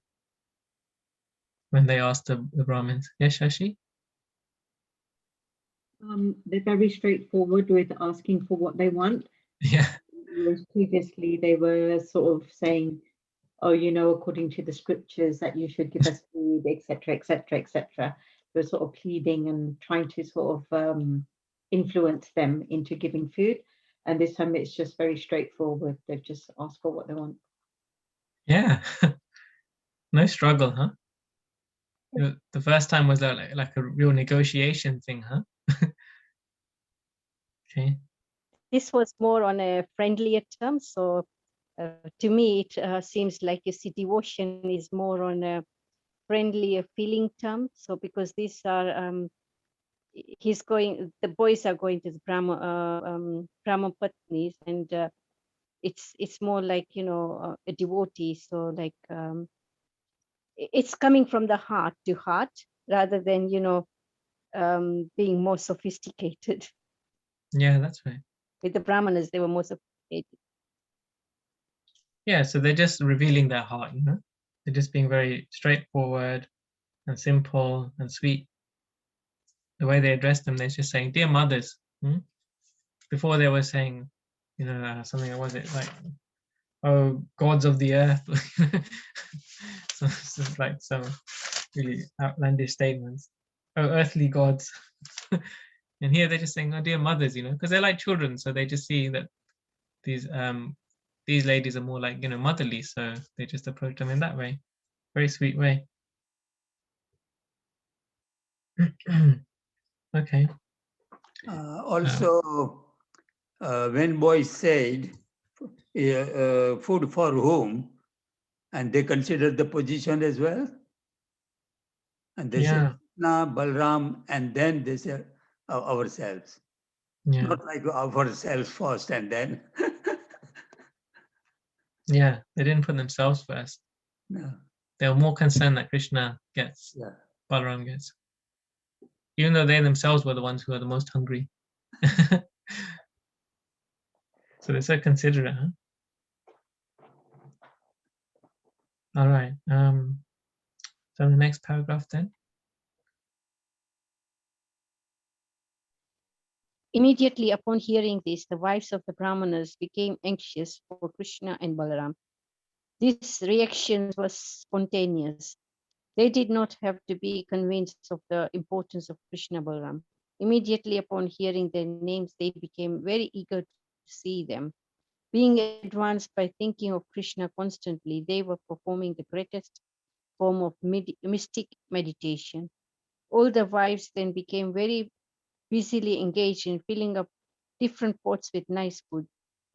when they asked the Brahmins? Yes, Shashi? They're very straightforward with asking for what they want. Yeah. Whereas previously they were sort of saying, oh, you know, according to the scriptures that you should give us food, etc., etc., etc. They were sort of pleading and trying to sort of influence them into giving food. And this time it's just very straightforward. They've just asked for what they want. Yeah. No struggle, huh? The first time was like a real negotiation thing, huh? Okay. This was more on a friendlier term. So to me, it seems like you see devotion is more on a friendlier feeling term. So because these are, the boys are going to the Brahma Patnis, and it's more like, you know, a devotee. So like it's coming from the heart to heart rather than, you know, being more sophisticated. Yeah, that's right. With the Brahmanas, they were more sophisticated. Yeah, so they're just revealing their heart, you know? They're just being very straightforward and simple and sweet. The way they address them, they're just saying, "Dear mothers." Before they were saying, you know, something, what was it, like, "Oh, gods of the earth." So it's like some really outlandish statements. "Oh, earthly gods." And here they're just saying, "Oh, dear mothers," you know, because they're like children. So they just see that these ladies are more like, you know, motherly. So they just approach them in that way. Very sweet way. Okay. Also, when boys said food for whom, and they considered the position as well, and they said Krishna, Balram, and then they said ourselves. Yeah. Not like ourselves first and then. Yeah, they didn't put themselves first. No. They were more concerned that Krishna gets, Balaram gets, even though they themselves were the ones who are the most hungry. So they're so considerate, huh? All right. So the next paragraph then. Immediately upon hearing this, the wives of the Brahmanas became anxious for Krishna and Balaram. This reaction was spontaneous. They did not have to be convinced of the importance of Krishna Balaram. Immediately upon hearing their names, they became very eager to see them. Being advanced by thinking of Krishna constantly, they were performing the greatest form of mystic meditation. All the wives then became very busily engaged in filling up different pots with nice food.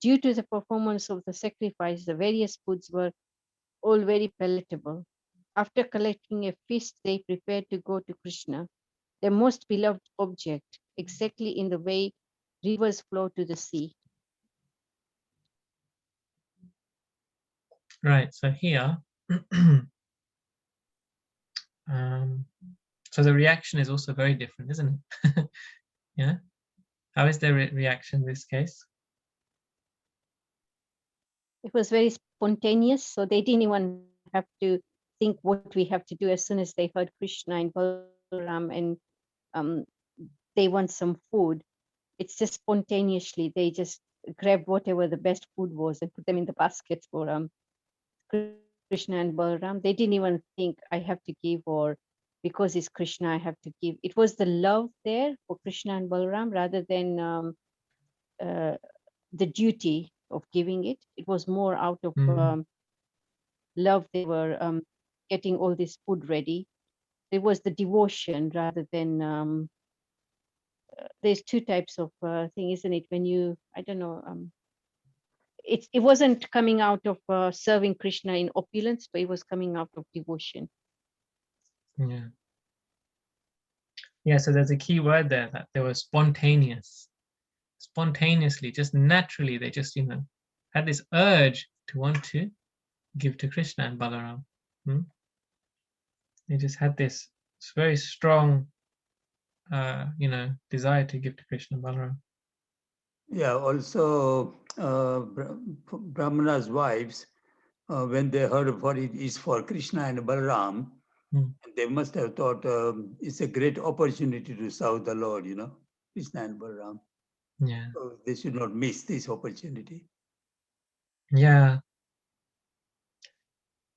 Due to the performance of the sacrifice, the various foods were all very palatable. After collecting a feast, they prepared to go to Krishna, their most beloved object, exactly in the way rivers flow to the sea. Right. So here, so the reaction is also very different, isn't it? Yeah. How is their reaction in this case? It was very spontaneous, so they didn't even have to think what we have to do. As soon as they heard Krishna and Balaram and they want some food, it's just spontaneously, they just grabbed whatever the best food was and put them in the basket for Krishna and Balaram. They didn't even think I have to give, or because it's Krishna I have to give. It was the love there for Krishna and Balaram rather than the duty of giving it. It was more out of love. They were getting all this food ready. It was the devotion rather than there's two types of thing, isn't it? When you, I don't know, it wasn't coming out of serving Krishna in opulence, but it was coming out of devotion. Yeah. Yeah, so there's a key word there, that they were spontaneous. Spontaneously, just naturally, they just, had this urge to want to give to Krishna and Balaram. They just had this very strong, desire to give to Krishna and Balaram. Yeah, also Brahmana's wives, when they heard what it is for Krishna and Balaram, they must have thought it's a great opportunity to serve the Lord, Krishna and Balaram. Yeah. So they should not miss this opportunity. Yeah.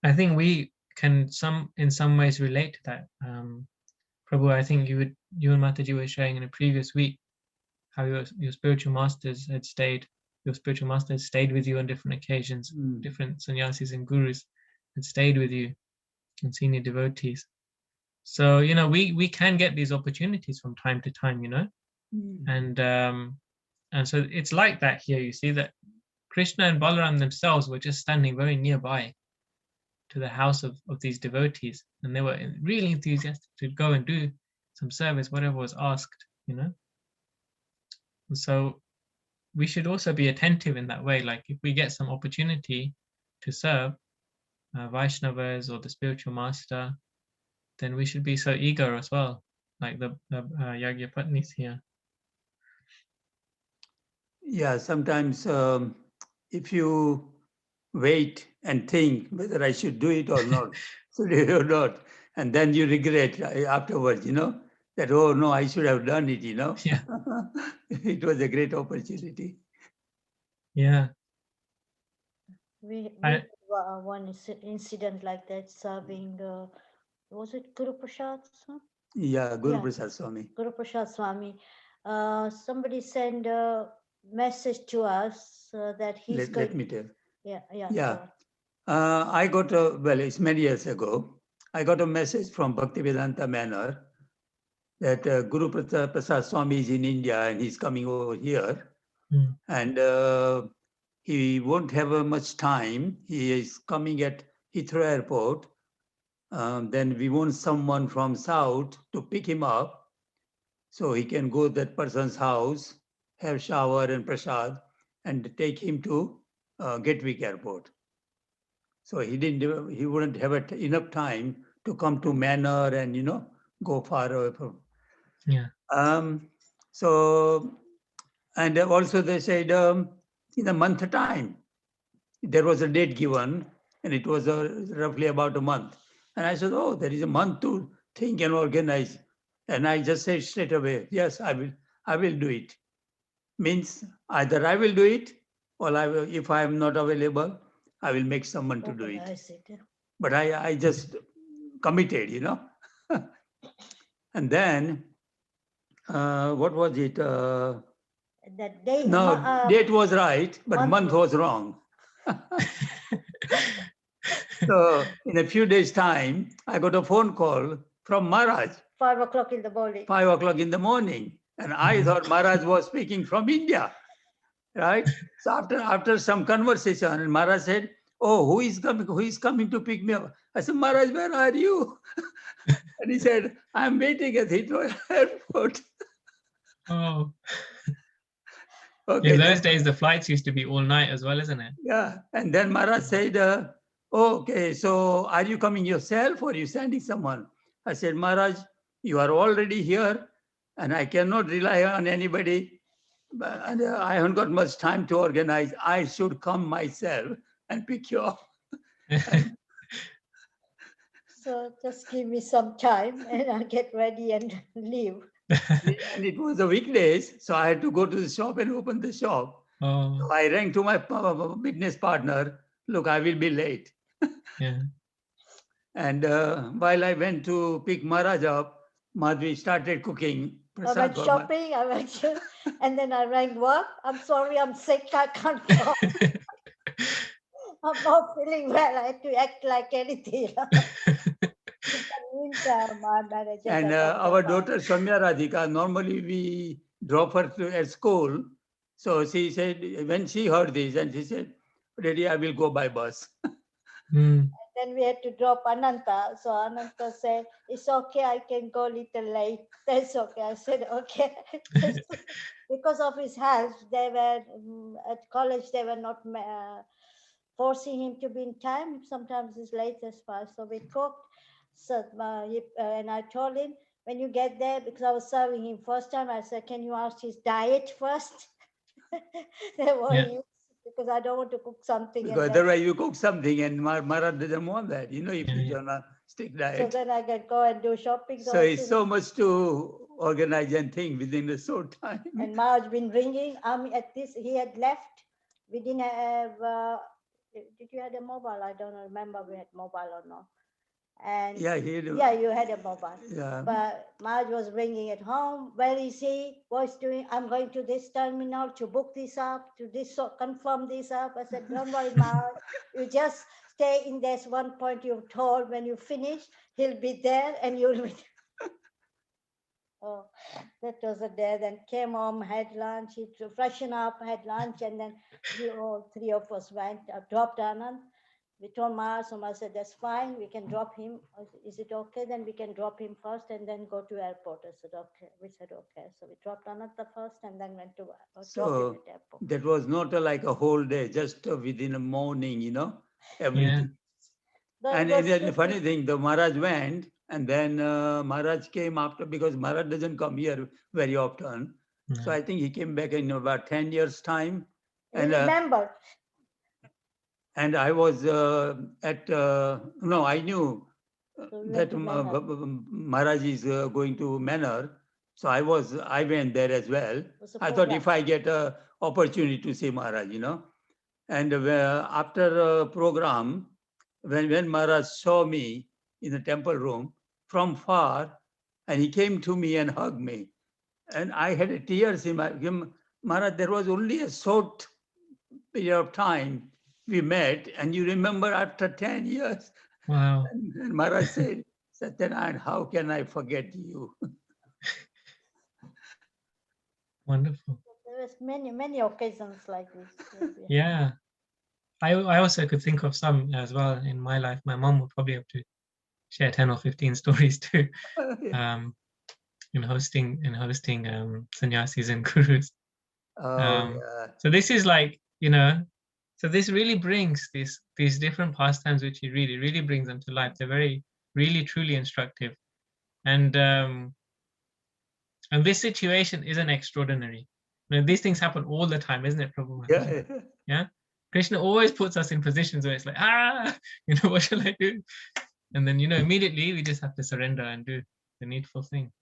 I think we can in some ways relate to that. Prabhu, I think you and Mataji were sharing in a previous week how your spiritual masters had stayed. Your spiritual master had stayed with you on different occasions. Different sannyasis and gurus had stayed with you, and senior devotees. So we can get these opportunities from time to time, and so it's like that here. You see that Krishna and Balaram themselves were just standing very nearby to the house of these devotees, and they were really enthusiastic to go and do some service, whatever was asked, And so we should also be attentive in that way. Like if we get some opportunity to serve Vaishnavas or the spiritual master, then we should be so eager as well, like the Yagya Patnis here. Yeah, sometimes if you wait and think whether I should do it or not, and then you regret afterwards, that, oh no, I should have done it, Yeah. It was a great opportunity. Yeah. We had one incident like that, serving, was it Guru Prasad? Yeah, Guru Prasad Swami. Guru Prasad Swami. Somebody sent a message to us that he's going. Let me tell. Yeah. I got it's many years ago, I got a message from Bhaktivedanta Manor that Guru Prasad Swami is in India and he's coming over here. And he won't have much time. He is coming at Heathrow Airport. Then we want someone from South to pick him up so he can go to that person's house, have shower and prasad, and take him to Gatwick Airport. So he wouldn't have enough time to come to Manor and, go far away from. Yeah. So, and also they said in a month time, there was a date given and it was roughly about a month. And I said, oh, there is a month to think and organize. And I just said straight away, yes, I will do it. Means either I will do it or if I am not available, I will make someone to do it. But I just committed, And then, what was it? That day. Date was right, but month was wrong. So in a few days' time, I got a phone call from Maharaj. 5 o'clock in the morning. 5 o'clock in the morning. And I thought Maharaj was speaking from India, right? So after some conversation, and Maharaj said, "Oh, who is coming? Who is coming to pick me up?" I said, "Maharaj, where are you?" And he said, "I'm waiting at Heathrow Airport." Oh, Okay, in then- those days, the flights used to be all night as well, isn't it? yeah. And then Maharaj said, "Oh, okay, so are you coming yourself or are you sending someone?" I said, "Maharaj, you are already here and I cannot rely on anybody. And I haven't got much time to organize. I should come myself and pick you up." So just give me some time and I'll get ready and leave. And it was the weekdays, so I had to go to the shop and open the shop. Oh, So I rang to my business partner, "Look, I will be late." yeah. And while I went to pick Maharaj up, Madhvi started cooking. I Prasad went for shopping, and then I rang work. I'm sorry, I'm sick, I can't go. I'm not feeling well. I had to act like anything. In the meantime, my manager And said, "Okay, our fine." daughter Samya Radhika, normally we drop her at school. So she said, when she heard this, and she said, "Daddy, I will go by bus." Mm. Then we had to drop Ananta. So Ananta said, "It's okay, I can go a little late." That's okay. I said, "Okay." Because of his health, they were at college, they were not forcing him to be in time. Sometimes it's late as far. So we cooked. So, and I told him, when you get there, because I was serving him first time, I said, "Can you ask his diet first?" They were Yeah. used, because I don't want to cook something. Because And then, otherwise you cook something and Maharaj doesn't want that, if Yeah, he's yeah. on a strict so diet. then I can go and do shopping. So it's so much to organize and think within a short time. And Ma's been ringing. At this, he had left. We didn't have. Did you have a mobile? I don't remember we had mobile or not. And Yeah, yeah, you had a mobile. yeah. But Marge was ringing at home. Where is he? What's doing? I'm going to this terminal to book this up, to this, so confirm this up. I said, "Don't worry, Marge. You just stay in this one point you've told. When you finish, he'll be there and you'll be." Oh, that was a day. Then came home, had lunch, he to freshen up, had lunch, and then we all three of us went, dropped Anand. We told Ma, so Ma said, "That's fine, we can drop him." I said, "Is it okay? Then we can drop him first and then go to airport." I said, "Okay." We said, "Okay." So we dropped Anand first and then went to drop him at airport. That was not like a whole day, just within a morning, everything. And the funny thing, the Maharaj went, and then Maharaj came after, because Maharaj doesn't come here very often. No. So I think he came back in about 10 years' time. And remember. And I was I knew that Maharaj is going to Manor. So I went there as well. I thought if I get an opportunity to see Maharaj, And after a program, when Maharaj saw me in the temple room from far, and he came to me and hugged me, and I had tears in my Maharaj, there was only a short period of time we met, and you remember after 10 years. Wow. And Maharaj said, "Satyanarayan, how can I forget you?" Wonderful. There was many occasions like this. Yeah. I also could think of some as well in my life. My mom would probably have to share 10 or 15 stories too. In hosting sannyasis and gurus. So this is like, so this really brings these different pastimes which you read, it really brings them to life. They're very, really, truly instructive. And this situation isn't extraordinary. These things happen all the time, isn't it, Prabhu? Yeah. Krishna always puts us in positions where it's like, what shall I do? And then, immediately we just have to surrender and do the needful thing.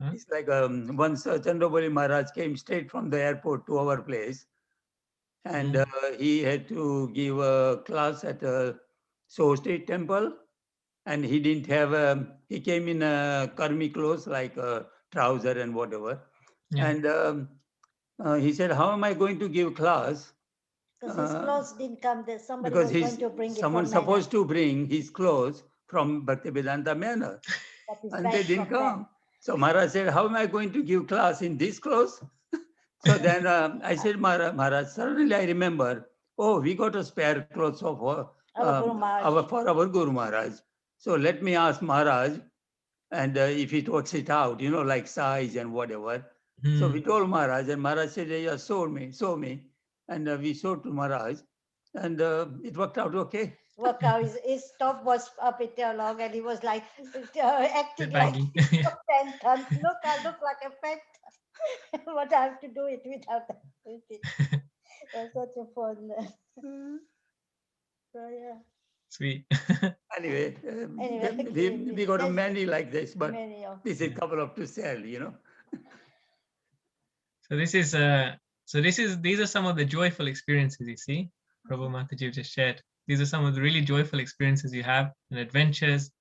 Huh? It's like once Chandrabali Maharaj came straight from the airport to our place, and he had to give a class at a Soho State Temple, and he didn't have he came in karmi clothes like a trouser and whatever. Yeah. And he said, "How am I going to give class?" Because his clothes didn't come there. Somebody because was going to bring it from someone's supposed to bring his clothes from Bhaktivedanta Manor, and they didn't come. So Maharaj said, how am I going to give class in these clothes? So then I said, Maharaj, suddenly I remember, oh, we got a spare clothes of Our Guru Maharaj. for our Guru Maharaj. So let me ask Maharaj, and if it works it out, like size and whatever. So we told Maharaj, and Maharaj said, yeah, show me. And we showed to Maharaj, and it worked out okay. Work out. His top was a bit long, and he was like acting Bit like baggy. he's a phantom. Look, I look like a phantom. But I have to do it without that. That's such a fun. So yeah. Sweet. Anyway, Anyway, we got there's many like this, but many of this is a couple of to sell, So these are some of the joyful experiences you see. Prabhu Mataji just shared. These are some of the really joyful experiences you have and adventures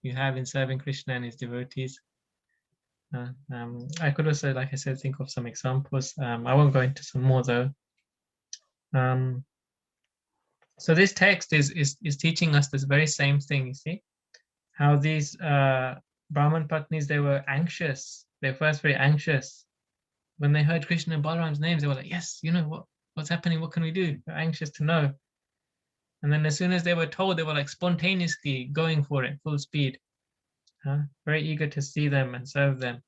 you have in serving Krishna and his devotees. I could also, like I said, think of some examples. I won't go into some more though. So this text is teaching us this very same thing, you see, how these Brahman Patnis, they were anxious. They were first very anxious. When they heard Krishna and Balaram's names, they were like, yes, what's happening? What can we do? They're anxious to know. And then as soon as they were told, they were like spontaneously going for it, full speed. Very eager to see them and serve them.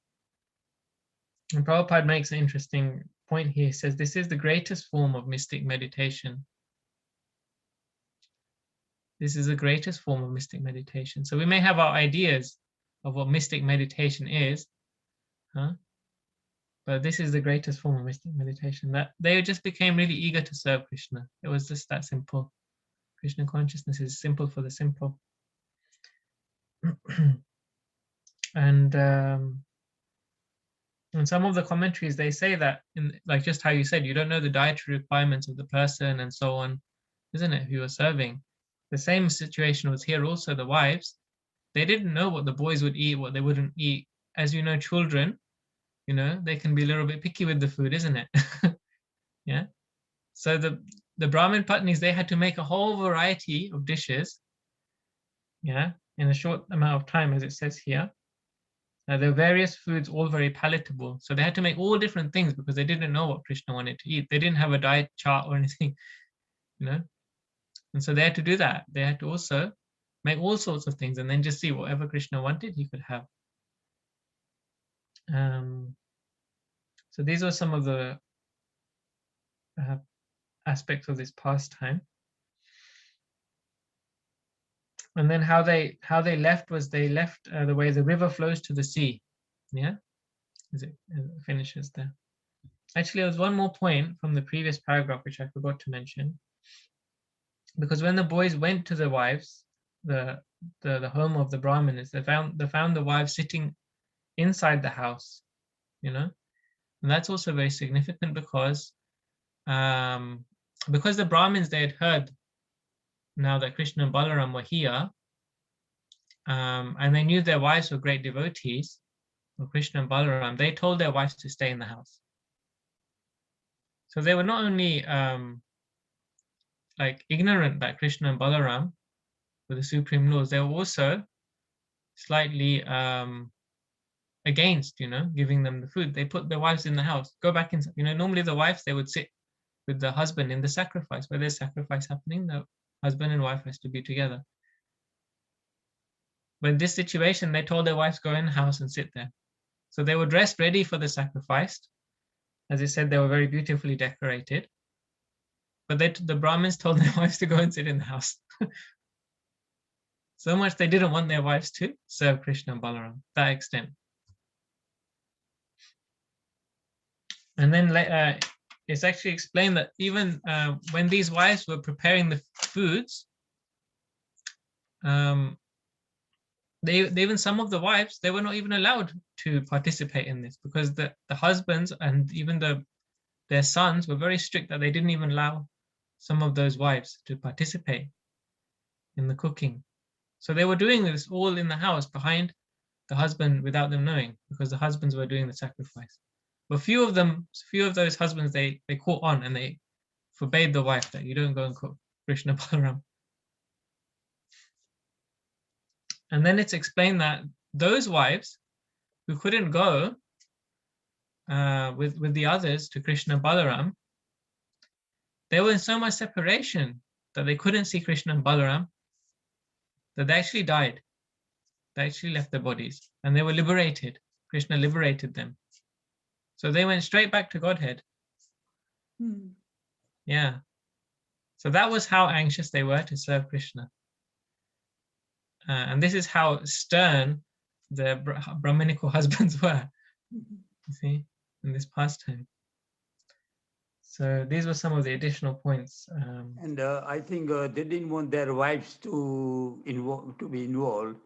And Prabhupada makes an interesting point here. He says, this is the greatest form of mystic meditation. This is the greatest form of mystic meditation. So we may have our ideas of what mystic meditation is, but this is the greatest form of mystic meditation. That they just became really eager to serve Krishna. It was just that simple. Krishna consciousness is simple for the simple. And some of the commentaries, they say that, like just how you said, you don't know the dietary requirements of the person and so on, isn't it, who you're serving. The same situation was here also. The wives, they didn't know what the boys would eat, what they wouldn't eat. As you know, children, they can be a little bit picky with the food, isn't it? Yeah. So the Brahmin Patnis, they had to make a whole variety of dishes, yeah, in a short amount of time, as it says here. There were various foods, all very palatable. So they had to make all different things because they didn't know what Krishna wanted to eat. They didn't have a diet chart or anything, And so they had to do that. They had to also make all sorts of things and then just see whatever Krishna wanted, he could have. So these are some of the aspects of this pastime. And then how they left was they left the way the river flows to the sea. Yeah, as it finishes there. Actually, there was one more point from the previous paragraph which I forgot to mention. Because when the boys went to the wives, the home of the Brahmanas, they found the wives sitting inside the house, and that's also very significant because the Brahmins, they had heard now that Krishna and Balaram were here, and they knew their wives were great devotees of Krishna and Balaram. They told their wives to stay in the house. So they were not only like ignorant that Krishna and Balaram were the supreme lords, they were also slightly against, giving them the food. They put their wives in the house. Go back inside. Normally the wives, they would sit with the husband in the sacrifice. Where there's sacrifice happening, the husband and wife has to be together. But in this situation, they told their wives, go in the house and sit there. So they were dressed ready for the sacrifice. As I said, they were very beautifully decorated. But the Brahmins told their wives to go and sit in the house. So much they didn't want their wives to serve Krishna and Balaram, that extent. And then it's actually explained that even when these wives were preparing the foods, even some of the wives, they were not even allowed to participate in this because the husbands and even their sons were very strict that they didn't even allow some of those wives to participate in the cooking. So they were doing this all in the house behind the husband without them knowing, because the husbands were doing the sacrifice. But few of those husbands, they caught on and they forbade the wife that you don't go and cook Krishna Balaram. And then it's explained that those wives, who couldn't go with the others to Krishna and Balaram, they were in so much separation that they couldn't see Krishna and Balaram, that they actually died. They actually left their bodies and they were liberated. Krishna liberated them. So they went straight back to Godhead. Yeah. So that was how anxious they were to serve Krishna. And this is how stern the Brahminical husbands were, you see, in this pastime. So these were some of the additional points. And I think they didn't want their wives to be involved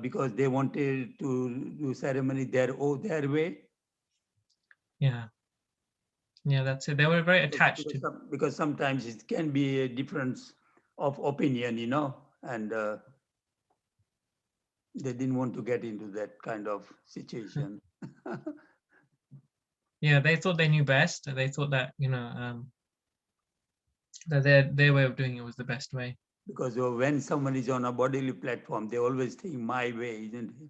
because they wanted to do ceremony their way. Yeah. Yeah, that's it. They were very attached to. Because sometimes it can be a difference of opinion, you know, and they didn't want to get into that kind of situation. Yeah, they thought they knew best. They thought that, you know, that their way of doing it was the best way. Because when someone is on a bodily platform, they always think my way, isn't it?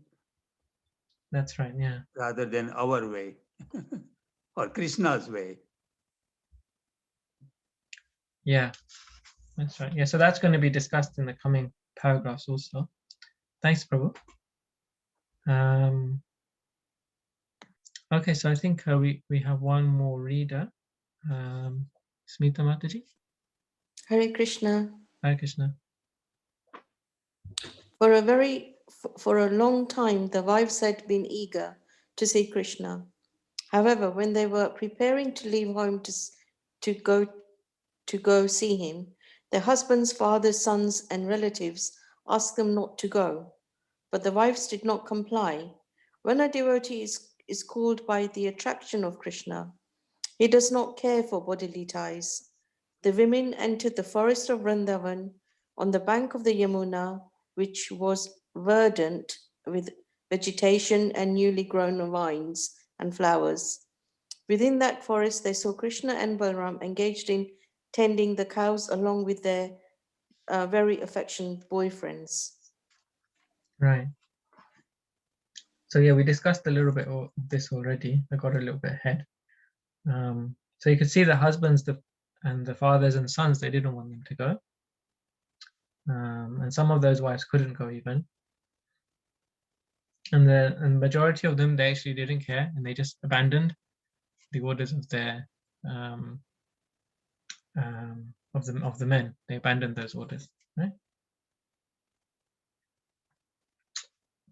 That's right, yeah. Rather than our way or Krishna's way. Yeah, that's right. Yeah, so that's going to be discussed in the coming paragraphs also. Thanks, Prabhu. Okay, so I think we have one more reader. Smita Mataji. Hare Krishna. Hare Krishna. For a long time, the wives had been eager to see Krishna. However, when they were preparing to leave home to go see him, their husbands, fathers, sons, and relatives asked them not to go. But the wives did not comply. When a devotee is called by the attraction of Krishna, he does not care for bodily ties. The women entered the forest of Vrindavan on the bank of the Yamuna, which was verdant with vegetation and newly grown vines and flowers. Within that forest, they saw Krishna and Balaram engaged in tending the cows along with their very affectionate boyfriends. Right. So yeah, we discussed a little bit of this already. I got a little bit ahead. So you could see the husbands and the fathers and sons, they didn't want them to go. And some of those wives couldn't go even. And the majority of them, they actually didn't care, and they just abandoned the orders of their of the men. They abandoned those orders, right?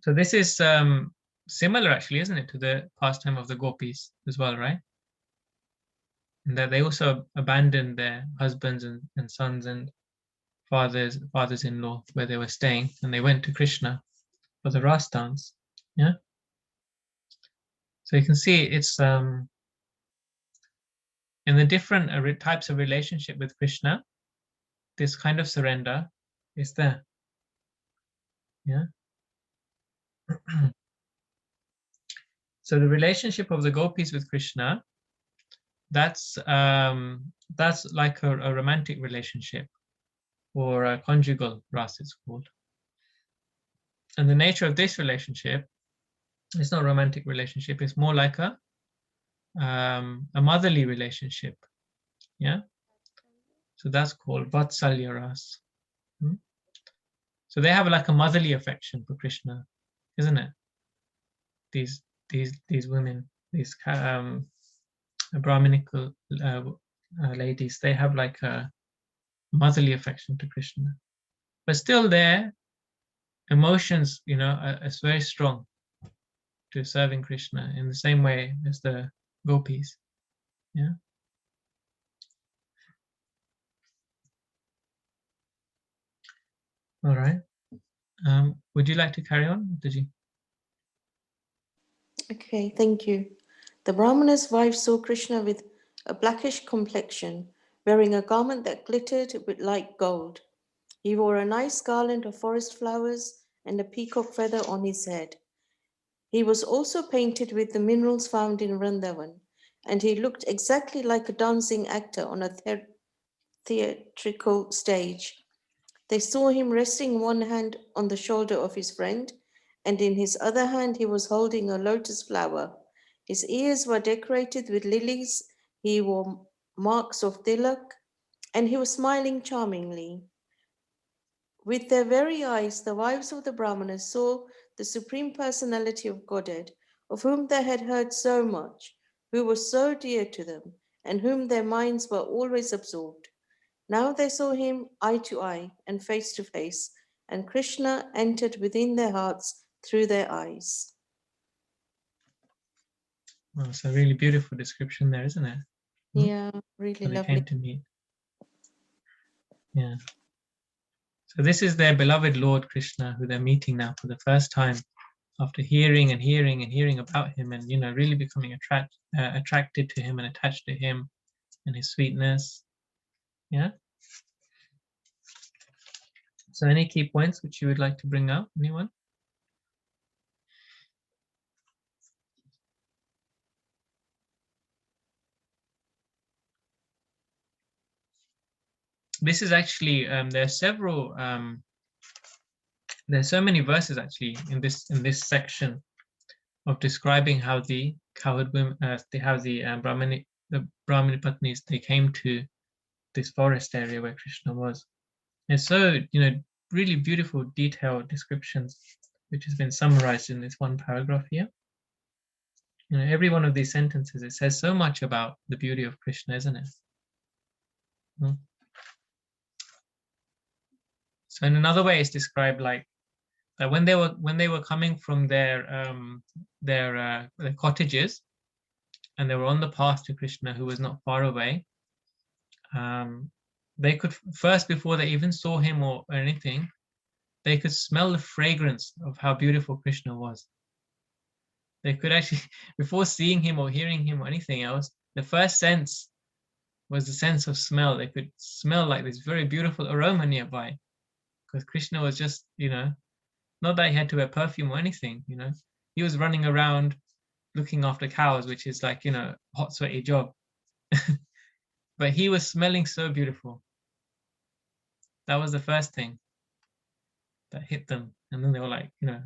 So this is similar, actually, isn't it, to the pastime of the gopis as well, right? And that they also abandoned their husbands and sons and fathers-in-law where they were staying, and they went to Krishna for the Ras dance. Yeah. So you can see it's in the different types of relationship with Krishna, this kind of surrender is there. Yeah. So the relationship of the gopis with Krishna, that's like a romantic relationship, or a conjugal ras, it's called. And the nature of this relationship, it's not a romantic relationship, it's more like a motherly relationship. Yeah. So that's called Vatsalya ras. So they have like a motherly affection for Krishna, isn't it? These women, these Brahminical ladies, they have like a motherly affection to Krishna, but still their emotions, you know, are very strong to serving Krishna in the same way as the gopis. Yeah. All right. Would you like to carry on, Did Okay, thank you. The Brahmana's wife saw Krishna with a blackish complexion, wearing a garment that glittered like gold. He wore a nice garland of forest flowers and a peacock feather on his head. He was also painted with the minerals found in Vrindavan, and he looked exactly like a dancing actor on a theatrical stage. They saw him resting one hand on the shoulder of his friend and in his other hand he was holding a lotus flower. His ears were decorated with lilies, he wore marks of tilak, and he was smiling charmingly. With their very eyes, the wives of the Brahmanas saw the Supreme Personality of Godhead, of whom they had heard so much, who was so dear to them, and whom their minds were always absorbed. Now they saw him eye to eye and face to face, and Krishna entered within their hearts through their eyes. Well, it's a really beautiful description there, isn't it? Yeah, really How they lovely. came to meet. Yeah. So this is their beloved Lord Krishna, who they're meeting now for the first time, after hearing and hearing and hearing about him, and really becoming attracted to him and attached to him and his sweetness. Yeah. So any key points which you would like to bring up? Anyone? This is actually there's so many verses actually in this section of describing how the cowherd women, the Brahmini Patnis, they came to this forest area where Krishna was. And so, really beautiful, detailed descriptions, which has been summarized in this one paragraph here. Every one of these sentences, it says so much about the beauty of Krishna, isn't it? So in another way, it's described like that when they were coming from their cottages, and they were on the path to Krishna, who was not far away. They could first, before they even saw him or anything, they could smell the fragrance of how beautiful Krishna was. They could actually, before seeing him or hearing him or anything else, the first sense was the sense of smell. They could smell like this very beautiful aroma nearby, because Krishna was just, not that he had to wear perfume or anything, he was running around looking after cows, which is like, hot, sweaty job. But he was smelling so beautiful. That was the first thing that hit them. And then they were like, that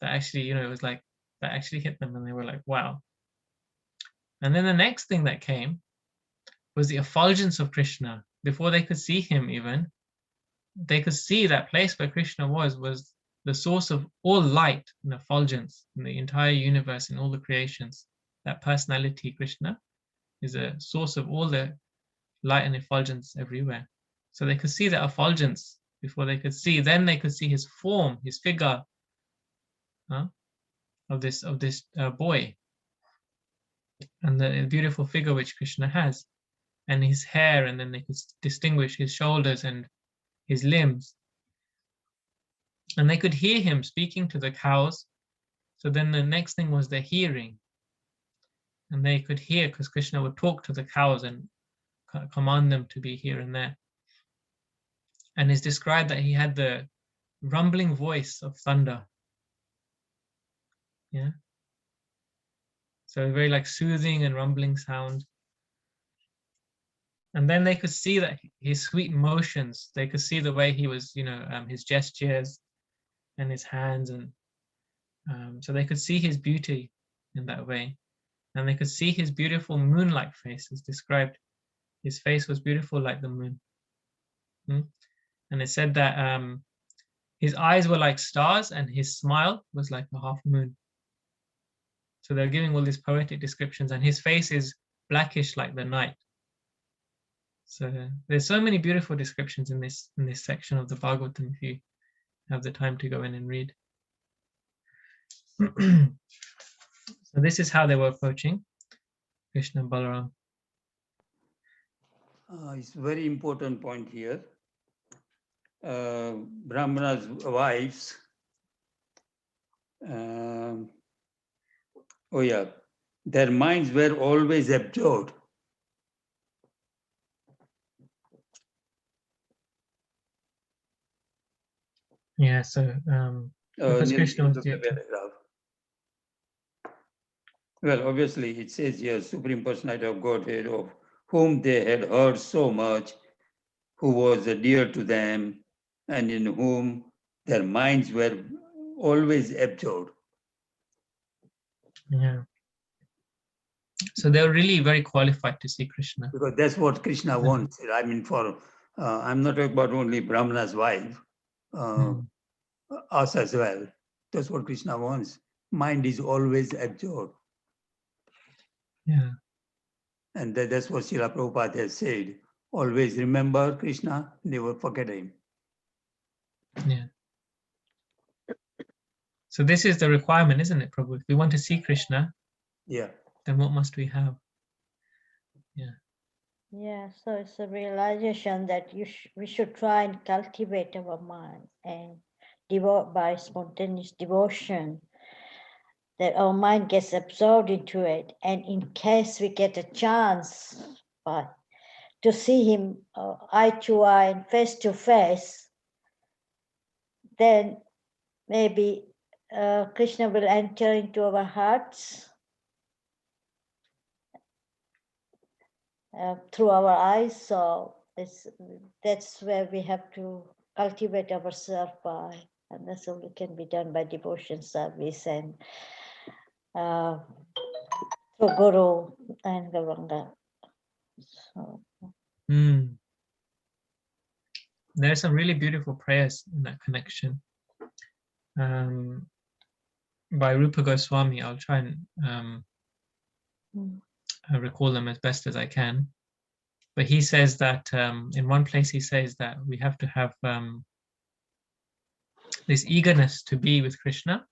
actually, it was like, that actually hit them. And they were like, wow. And then the next thing that came was the effulgence of Krishna. Before they could see him even, they could see that place where Krishna was the source of all light and effulgence in the entire universe and all the creations. That personality, Krishna, is a source of all the light and effulgence everywhere. So they could see that effulgence before they could see. Then they could see his form, his figure, of this boy, and the beautiful figure which Krishna has, and his hair. And then they could distinguish his shoulders and his limbs. And they could hear him speaking to the cows. So then the next thing was the hearing. And they could hear, because Krishna would talk to the cows and command them to be here and there. And it's described that he had the rumbling voice of thunder. Yeah. So very like soothing and rumbling sound. And then they could see that his sweet motions, they could see the way he was, his gestures and his hands. And so they could see his beauty in that way. And they could see his beautiful moon-like face, as described. His face was beautiful like the moon. And it said that his eyes were like stars and his smile was like a half moon. So they're giving all these poetic descriptions, and his face is blackish like the night. So there's so many beautiful descriptions in this section of the Bhagavatam, if you have the time to go in and read. So this is how they were approaching Krishna and Balaram. It's a very important point here. Brahmana's wives, their minds were always absorbed. Yeah, so because Krishna was well, obviously it says here, Supreme Personality of Godhead, of whom they had heard so much, who was dear to them, and in whom their minds were always absorbed. Yeah. So they're really very qualified to see Krishna. Because that's what Krishna wants. I mean, I'm not talking about only Brahmana's wife, us as well. That's what Krishna wants. Mind is always absorbed. Yeah. And that's what Srila Prabhupada has said. Always remember Krishna, never forget him. Yeah. So this is the requirement, isn't it, Prabhu? If we want to see Krishna, yeah, then what must we have? Yeah. Yeah, so it's a realization that we should try and cultivate our mind and devote by spontaneous devotion, that our mind gets absorbed into it. And in case we get a chance to see him eye to eye and face to face, then maybe Krishna will enter into our hearts through our eyes. So that's where we have to cultivate ourselves by, and that's only can be done by devotion service and through Guru and Gauranga. So. There are some really beautiful prayers in that connection. By Rupa Goswami. I'll try and recall them as best as I can. But he says that in one place he says that we have to have this eagerness to be with Krishna.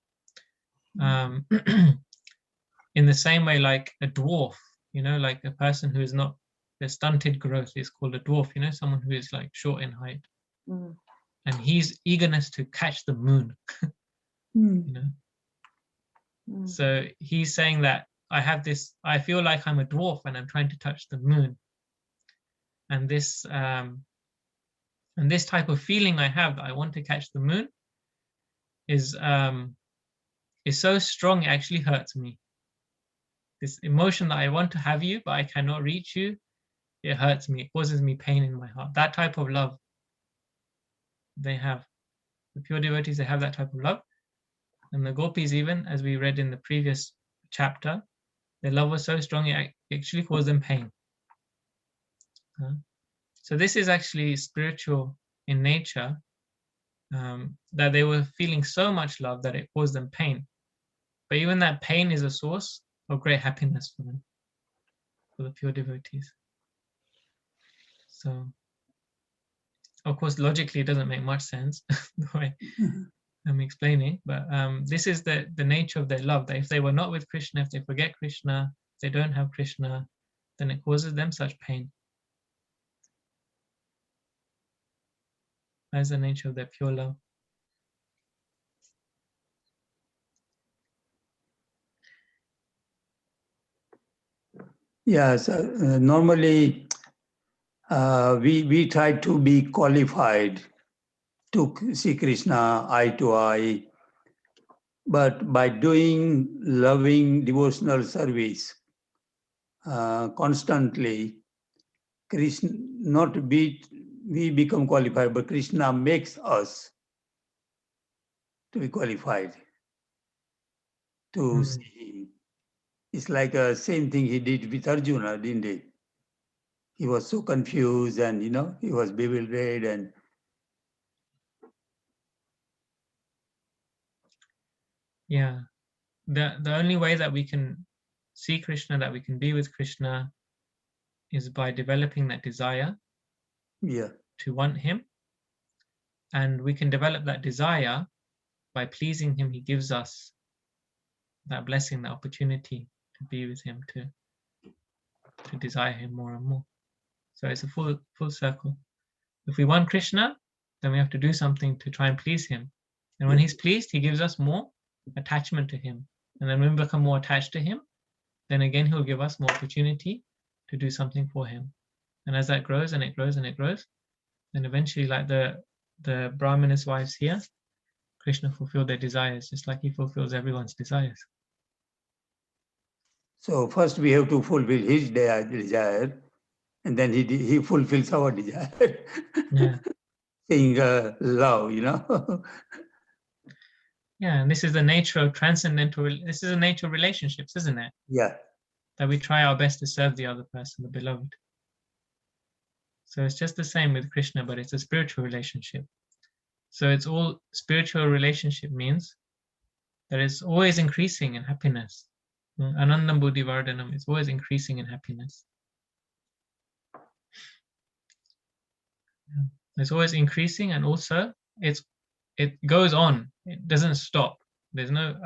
In the same way, like a dwarf, like a person who is not, the stunted growth is called a dwarf, someone who is like short in height. And he's eagerness to catch the moon. So he's saying that I feel like I'm a dwarf and I'm trying to touch the moon. And this type of feeling I have that I want to catch the moon is so strong it actually hurts me. This emotion that I want to have you, but I cannot reach you, it hurts me. It causes me pain in my heart. That type of love they have. The pure devotees, they have that type of love. And the gopis, even, as we read in the previous chapter, their love was so strong it actually caused them pain. So this is actually spiritual in nature, that they were feeling so much love that it caused them pain. But even that pain is a source of great happiness for them, for the pure devotees. So, of course, logically, it doesn't make much sense the way I'm explaining, but this is the nature of their love, that if they were not with Krishna, if they forget Krishna, if they don't have Krishna, then it causes them such pain. That's the nature of their pure love. Yes, normally we try to be qualified to see Krishna eye to eye, but by doing loving devotional service constantly, Krishna, we become qualified, but Krishna makes us to be qualified to see him. It's like the same thing he did with Arjuna, didn't he? He was so confused and, he was bewildered and... Yeah. The only way that we can see Krishna, that we can be with Krishna, is by developing that desire to want him. And we can develop that desire by pleasing him. He gives us that blessing, that opportunity to be with him, to desire him more and more. So it's a full circle. If we want Krishna, then we have to do something to try and please him. And when he's pleased, he gives us more attachment to him. And then when we become more attached to him, then again, he'll give us more opportunity to do something for him. And as that grows and it grows and it grows, then eventually, like the Brahmana's wives here, Krishna fulfilled their desires, just like he fulfills everyone's desires. So first we have to fulfill his desire, and then he fulfills our desire. Yeah. Saying love, Yeah, and this is the nature of transcendental. This is the nature of relationships, isn't it? Yeah. That we try our best to serve the other person, the beloved. So it's just the same with Krishna, but it's a spiritual relationship. So it's all spiritual relationship means that it's always increasing in happiness. Anandam Buddhi Vardhanam is always increasing in happiness. It's always increasing, and also it goes on. It doesn't stop. There's no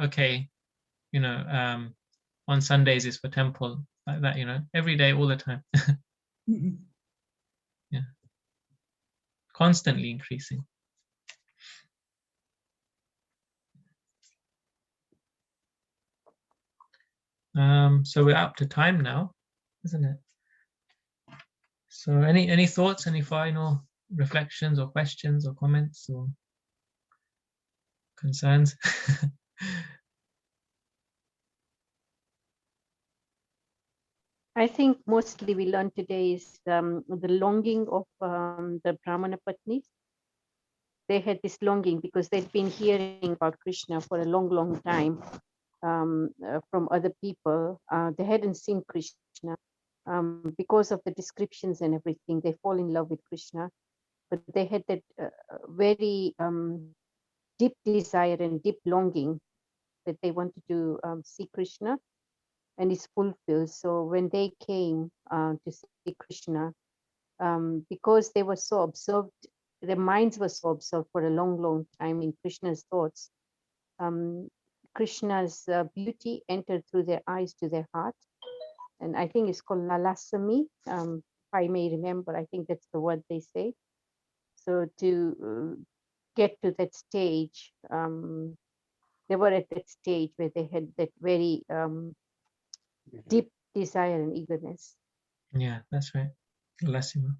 on Sundays is for temple, like that, every day, all the time. Yeah, constantly increasing. So we're up to time now, isn't it? So any thoughts, any final reflections or questions or comments or concerns? I think mostly we learned today is the longing of the Brahmana Patnis. They had this longing because they'd been hearing about Krishna for a long, long time from other people. They hadn't seen Krishna. Because of the descriptions and everything, they fall in love with Krishna. But they had that very deep desire and deep longing that they wanted to see Krishna, and it's fulfilled. So when they came to see Krishna, because they were so absorbed, their minds were so absorbed for a long, long time in Krishna's thoughts, Krishna's beauty entered through their eyes to their heart. And I think it's called lalasami. If I may remember, I think that's the word they say. So to get to that stage, they were at that stage where they had that very deep desire and eagerness. Yeah, that's right. Lasima.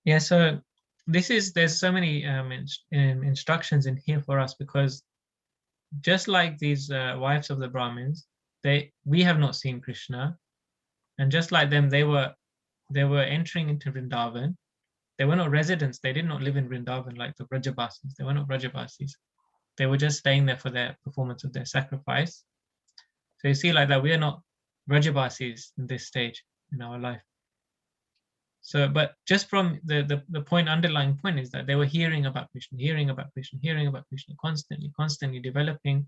Yeah, so there's so many instructions in here for us, because just like these wives of the Brahmins, we have not seen Krishna, and just like them, they were entering into Vrindavan. They were not residents. They did not live in Vrindavan like the Brajabasis. They were not Brajabasis. They were just staying there for their performance of their sacrifice. So you see, like that, we are not Brajabasis in this stage in our life. So, but just from the underlying point is that they were hearing about Krishna, hearing about Krishna, hearing about Krishna, constantly developing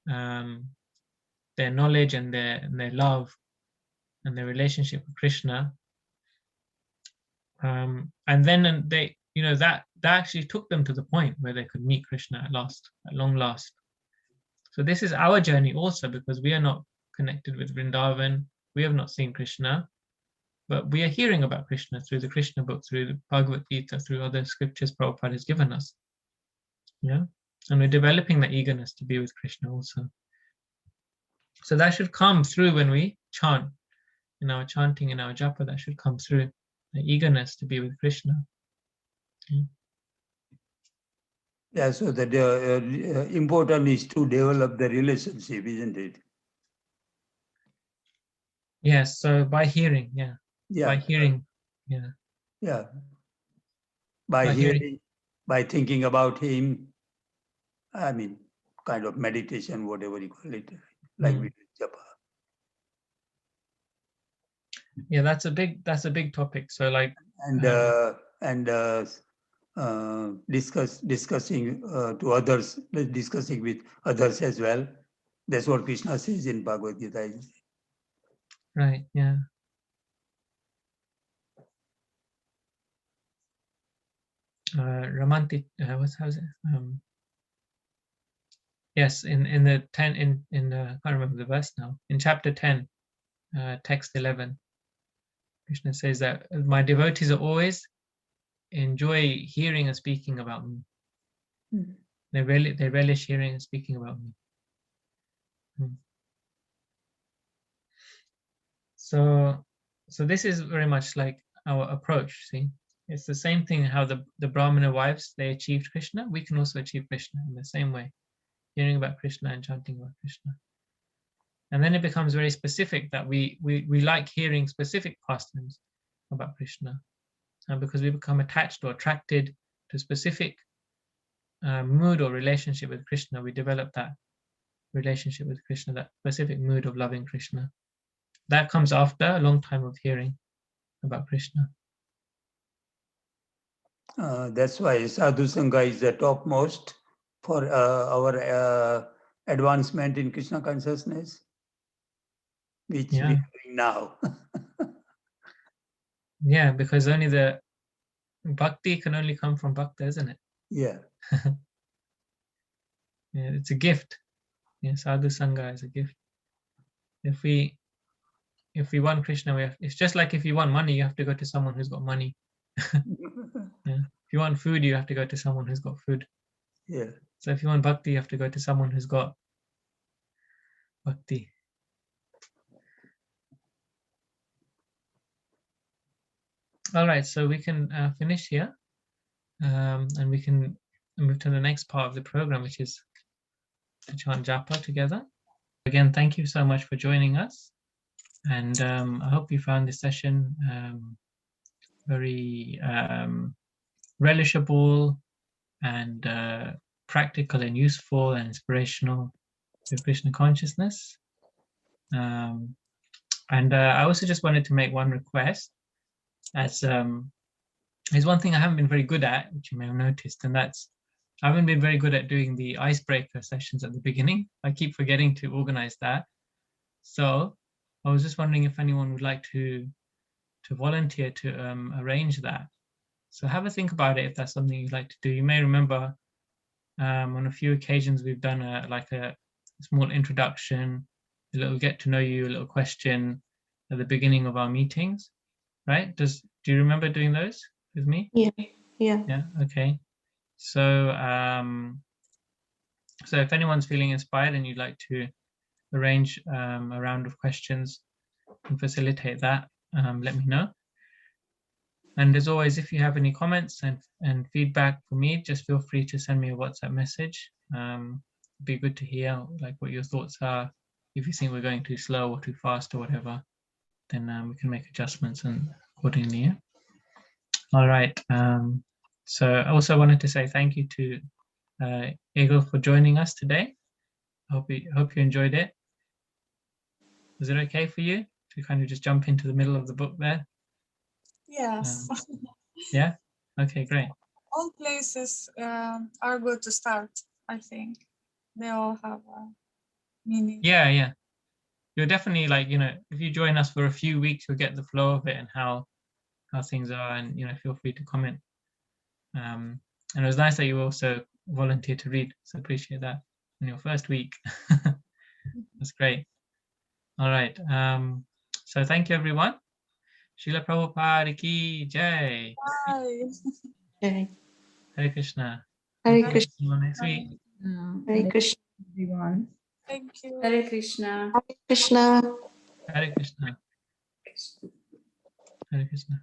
their knowledge and their love and their relationship with Krishna. And then they, that actually took them to the point where they could meet Krishna at long last. So this is our journey also, because we are not connected with Vrindavan. We have not seen Krishna, but we are hearing about Krishna through the Krishna book, through the Bhagavad Gita, through other scriptures Prabhupada has given us. Yeah, and we're developing that eagerness to be with Krishna also. So that should come through when we chant, in our chanting, in our japa. That should come through, the eagerness to be with Krishna. Yeah, so the important is to develop the relationship, isn't it? Yes, so by hearing, yeah. By hearing, yeah. Yeah. By hearing, by thinking about him, I mean, kind of meditation, whatever you call it, like we do japa. Yeah, that's a big topic. So like, discussing to others, discussing with others as well. That's what Krishna says in Bhagavad Gita. Right, yeah. Ramanti, how's it? Yes, in the 10 in I can't remember the verse now. In chapter 10, text 11, Krishna says that my devotees are always enjoy hearing and speaking about me. They relish hearing and speaking about me. So this is very much like our approach. See, it's the same thing. How the Brahmana wives, they achieved Krishna, we can also achieve Krishna in the same way, hearing about Krishna and chanting about Krishna. And then it becomes very specific that we like hearing specific pastimes about Krishna, and because we become attached or attracted to specific mood or relationship with Krishna, we develop that relationship with Krishna, that specific mood of loving Krishna. That comes after a long time of hearing about Krishna. That's why Sadhu Sangha is the topmost for our advancement in Krishna consciousness, which we are doing now. Yeah, because only the bhakti can only come from bhakta, isn't it? Yeah. Yeah, it's a gift. Yeah, sadhu sangha is a gift. If we want Krishna, it's just like if you want money, you have to go to someone who's got money. Yeah. If you want food, you have to go to someone who's got food. Yeah. So if you want bhakti, you have to go to someone who's got bhakti. All right, so we can finish here, and we can move to the next part of the program, which is to chant japa together. Again, thank you so much for joining us, and I hope you found this session very relishable and practical and useful and inspirational to Krishna consciousness. And I also just wanted to make one request. As there's one thing I haven't been very good at, which you may have noticed, and that's I haven't been very good at doing the icebreaker sessions at the beginning. I keep forgetting to organize that. So I was just wondering if anyone would like to volunteer to arrange that. So have a think about it if that's something you'd like to do. You may remember on a few occasions we've done a small introduction, a little get to know you, a little question at the beginning of our meetings, right? Do you remember doing those with me? Yeah. Yeah. Okay. So so if anyone's feeling inspired and you'd like to arrange a round of questions and facilitate that, let me know. And as always, if you have any comments and feedback for me, just feel free to send me a WhatsApp message. It'd be good to hear like what your thoughts are. If you think we're going too slow or too fast or whatever, then we can make adjustments and accordingly. Yeah? All right. So I also wanted to say thank you to Egil for joining us today. Hope you enjoyed it. Was it okay for you to kind of just jump into the middle of the book there? Yes. Yeah. Okay. Great. All places are good to start. I think they all have a meaning. Yeah. Yeah. You're definitely like, if you join us for a few weeks, you'll get the flow of it and how things are, and feel free to comment. And it was nice that you also volunteered to read, so appreciate that in your first week. That's great. All right. So thank you, everyone. Srila Prabhupada ki jai. Bye. Okay. Hare Krishna. Hare Okay, Krishna. see you next week. Hare Krishna. Everyone. Thank you. Hare Krishna. Hare Krishna. Hare Krishna. Hare Krishna.